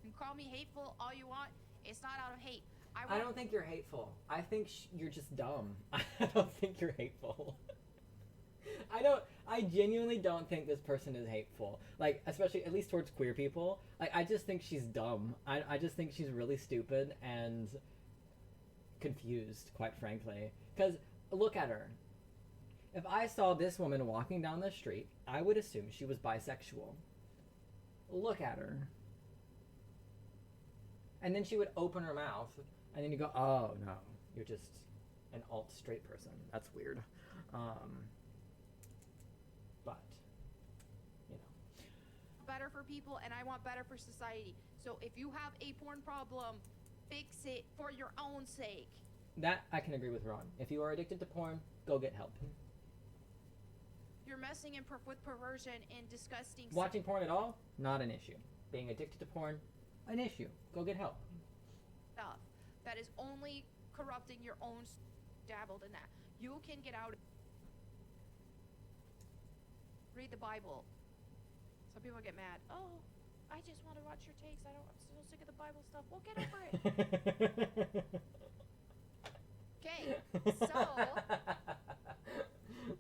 You can call me hateful all you want. It's not out of hate. I don't think you're hateful. I think you're just dumb. I don't think you're hateful. I genuinely don't think this person is hateful. Like, especially, at least towards queer people. Like, I just think she's dumb. I just think she's really stupid and confused, quite frankly. Because, look at her. If I saw this woman walking down the street, I would assume she was bisexual. Look at her. And then she would open her mouth, and then you go, oh, no, you're just an alt-straight person. That's weird. But, you know. Better for people, and I want better for society. So if you have a porn problem, fix it for your own sake. That I can agree with her on. If you are addicted to porn, go get help. You're messing in with perversion and disgusting Watching porn at all, not an issue. Being addicted to porn, an issue. Go get help. stuff that is only corrupting your own dabbled in that. You can get out. Read the Bible. Some people get mad. Oh, I just want to watch your takes. I'm so sick of the Bible stuff. Well, get over it. Okay, so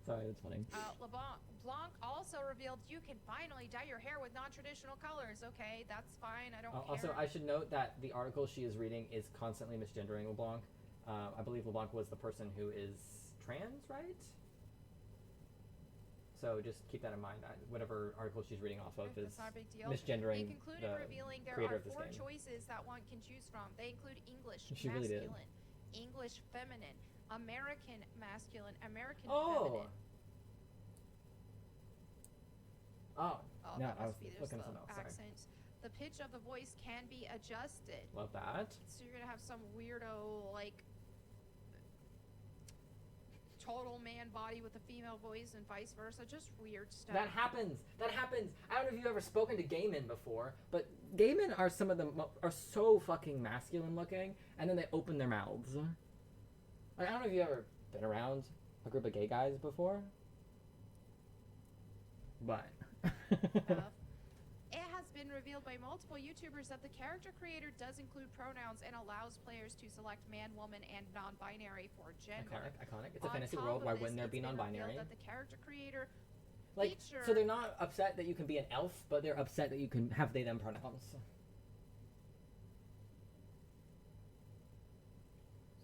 sorry, that's funny. LeBlanc also revealed you can finally dye your hair with non-traditional colors. Okay, that's fine. I don't care. Also, I should note that the article she is reading is constantly misgendering LeBlanc. I believe LeBlanc was the person who is trans, right? So just keep that in mind. Whatever article she's reading off of is not a big deal. misgendering. They concluded revealing there creator are of this 4 game. choices that one can choose from. They include English She really did. masculine, English feminine, American masculine, American Oh. feminine. Oh. Oh, No, that I was must be there's looking the at something else. Sorry. accent. The pitch of the voice can be adjusted. Love that. So you're gonna have some weirdo like total man body with a female voice and vice versa. Just weird stuff. That happens. I don't know if you've ever spoken to gay men before, but gay men are some of them are so fucking masculine looking, and then they open their mouths. Like, I don't know if you've ever been around a group of gay guys before, but. Stuff. It has been revealed by multiple YouTubers that the character creator does include pronouns and allows players to select man, woman, and non-binary for gender. Iconic. It's a On fantasy top world. of Why this, wouldn't there it's be been non-binary? revealed that the character creator Like, feature... so they're not upset that you can be an elf, but they're upset that you can have they them pronouns. It's a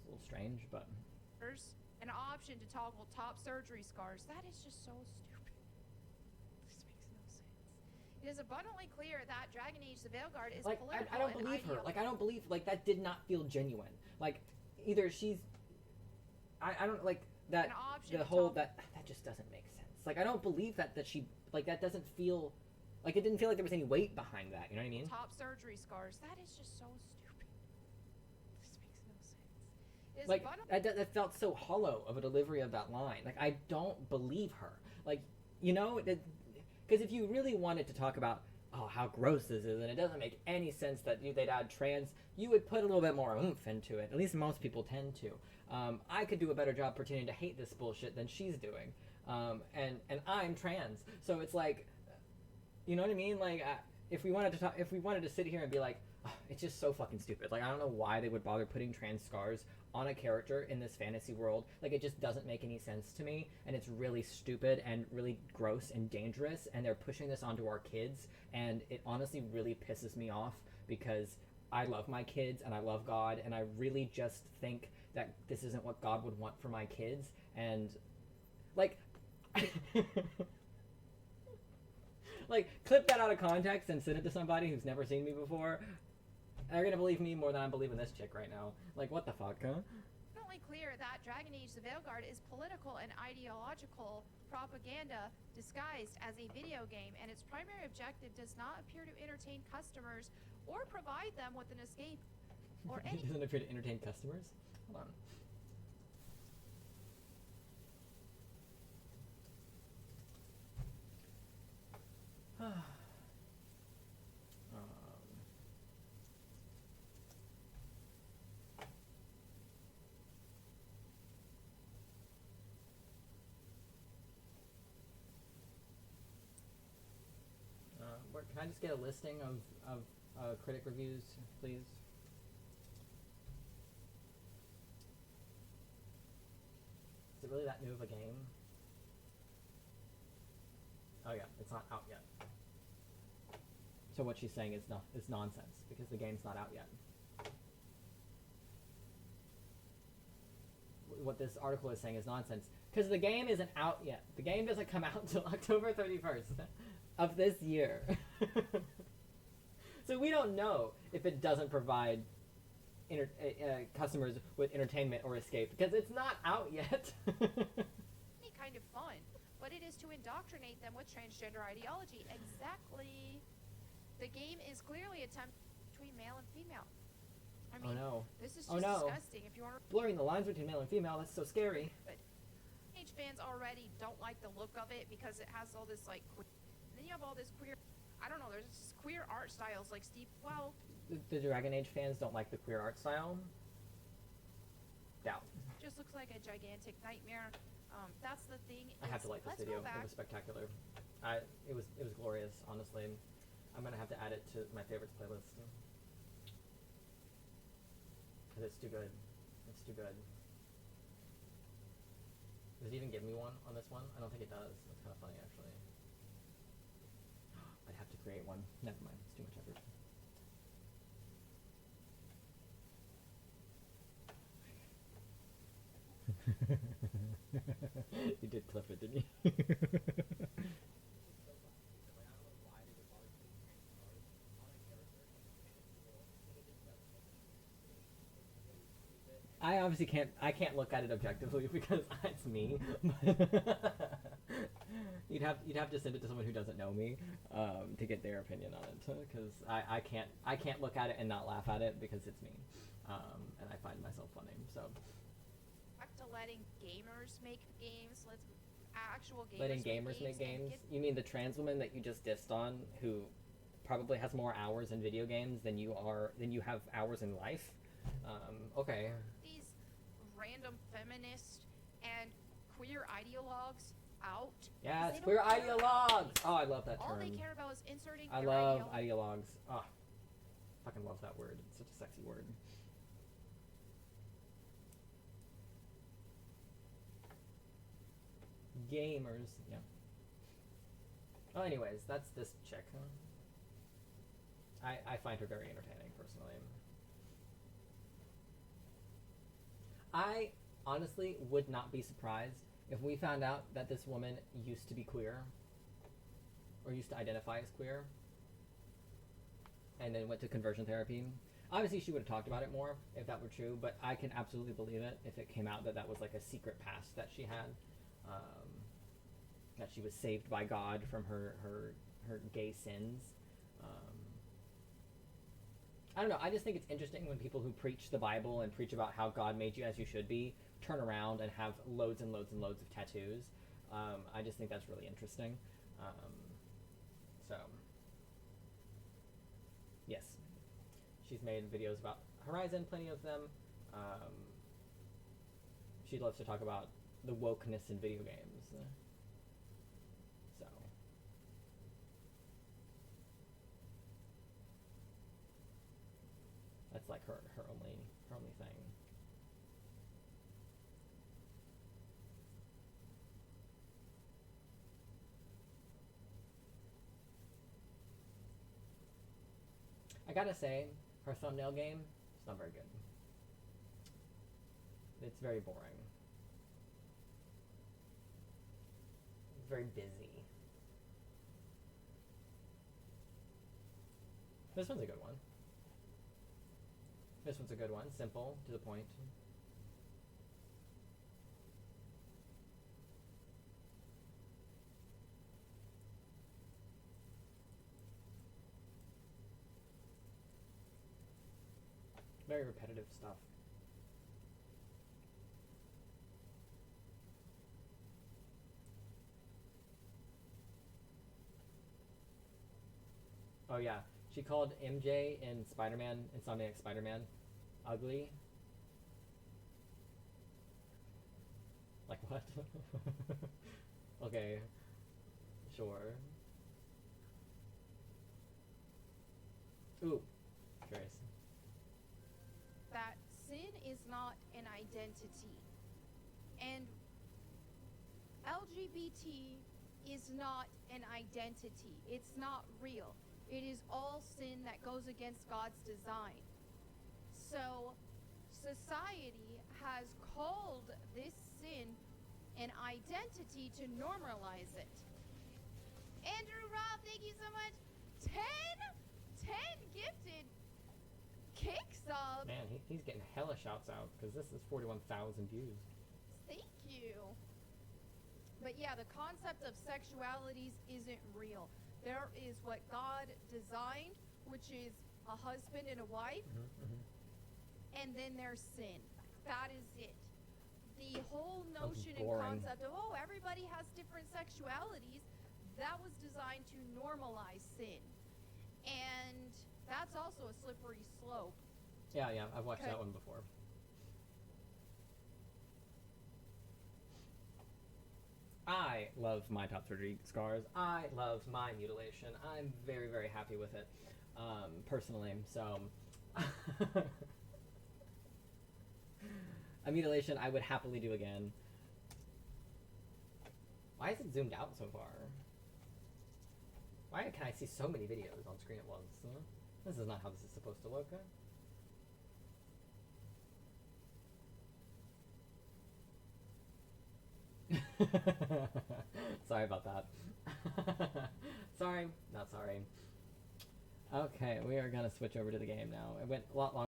little strange, but. an option to toggle top surgery scars. That is just so stupid. This makes no sense. It It is abundantly clear that Dragon Age the Veilguard is Like, political I don't and believe her. ideological. Like, I don't believe, like, that did not feel genuine. Like, either she's, I don't, like, that, An option the to whole, talk- that just doesn't make sense. Like, I don't believe that she, like, that doesn't feel, like, it didn't feel like there was any weight behind that, you know what I mean? Top surgery scars. That is just so stupid. This makes no sense. It is Like, abundantly that felt so hollow of a delivery of that line. Like, I don't believe her. Like, you know, because if you really wanted to talk about, oh, how gross this is, and it doesn't make any sense that they'd add trans, you would put a little bit more oomph into it. At least most people tend to. I could do a better job pretending to hate this bullshit than she's doing. And I'm trans, so it's like, you know what I mean? Like, if we wanted to sit here and be like, oh, it's just so fucking stupid. Like, I don't know why they would bother putting trans scars on a character in this fantasy world. Like, it just doesn't make any sense to me, and it's really stupid and really gross and dangerous, and they're pushing this onto our kids, and it honestly really pisses me off because I love my kids and I love God, and I really just think that this isn't what God would want for my kids, and like like, clip that out of context and send it to somebody who's never seen me before. They're gonna believe me more than I'm believing this chick right now. Like, what the fuck, huh? abundantly clear that Dragon Age the Veilguard is political and ideological propaganda disguised as a video game, and its primary objective does not appear to entertain customers or provide them with an escape or It any doesn't appear to entertain customers. Hold on. Can I just get a listing of critic reviews, please? Is it really that new of a game? Oh yeah, it's not out yet. So what she's saying is nonsense because the game's not out yet. What this article is saying is nonsense because the game isn't out yet. The game doesn't come out until October 31st of this year. So we don't know if it doesn't provide customers with entertainment or escape because it's not out yet. any kind of fun, but it is to indoctrinate them with transgender ideology. Exactly. The game is clearly a attempt between male and female. I mean, oh no. this is Oh just no. disgusting. If you want to, Blurring the lines between male and female, that's so scary. Age fans already don't like the look of it because it has all this like. Then you have all this queer. I don't know. There's just queer art styles like Steve. Well, The Dragon Age fans don't like the queer art style. Doubt. just looks like a gigantic nightmare. That's the thing. I have to like this let's video. Go back. It was spectacular. It was glorious. Honestly, I'm gonna have to add it to my favorites playlist because it's too good. It's too good. Does it even give me one on this one? I don't think it does. That's kind of funny, actually. I'd have to create one. Never mind. It's too much effort. You did clip it, didn't you? I obviously can't look at it objectively because it's me. you'd have to send it to someone who doesn't know me to get their opinion on it because I can't look at it and not laugh at it because it's me and I find myself funny. So Back to letting gamers make games. Let's actual gamers. letting gamers make games. You mean the trans woman that you just dissed on who probably has more hours in video games than you have hours in life? Okay. These random feminist and queer ideologues out. Yeah, it's They queer don't care about ideologues. games. Oh, I love that term. All they care about is inserting. I their love ideology. ideologues. Oh, fucking love that word. It's such a sexy word. Gamers, yeah. Well, anyways, that's this chick. I find her very entertaining, personally. I honestly would not be surprised if we found out that this woman used to be queer, or used to identify as queer, and then went to conversion therapy. Obviously, she would have talked about it more if that were true, but I can absolutely believe it if it came out that that was like a secret past that she had, um, that she was saved by God from her gay sins. Um, I don't know. I just think it's interesting when people who preach the Bible and preach about how God made you as you should be turn around and have loads and loads and loads of tattoos. I just think that's really interesting. So, yes, she's made videos about Horizon, plenty of them. Um, she loves to talk about the wokeness in video games. So, that's like her only thing. I gotta say, her thumbnail game is not very good. It's very boring. It's very busy. This one's a good one. This one's a good one. Simple, to the point. Very repetitive stuff. Oh yeah, she called MJ in Spider-Man, Insomniac Spider-Man, ugly. Like what? Okay, sure. Ooh, curious. That sin is not an identity. And LGBT is not an identity. It's not real. It is all sin that goes against God's design. So, society has called this sin an identity to normalize it. Andrew Robb, thank you so much. 10 gifted kick sub. Man, he's getting hella shouts out because this is 41,000 views. Thank you. But yeah, the concept of sexualities isn't real. There is what God designed, which is a husband and a wife, and then there's sin. That is it. The whole notion and concept of, oh, everybody has different sexualities, that was designed to normalize sin. And that's also a slippery slope. Yeah, I've watched that one before. I love my top surgery scars. I love my mutilation. I'm very, very happy with it, personally. So, a mutilation I would happily do again. Why is it zoomed out so far? Why can I see so many videos on screen at once? Huh? This is not how this is supposed to look. Sorry about that. Sorry, not sorry. Okay, we are gonna switch over to the game now. It went a lot longer.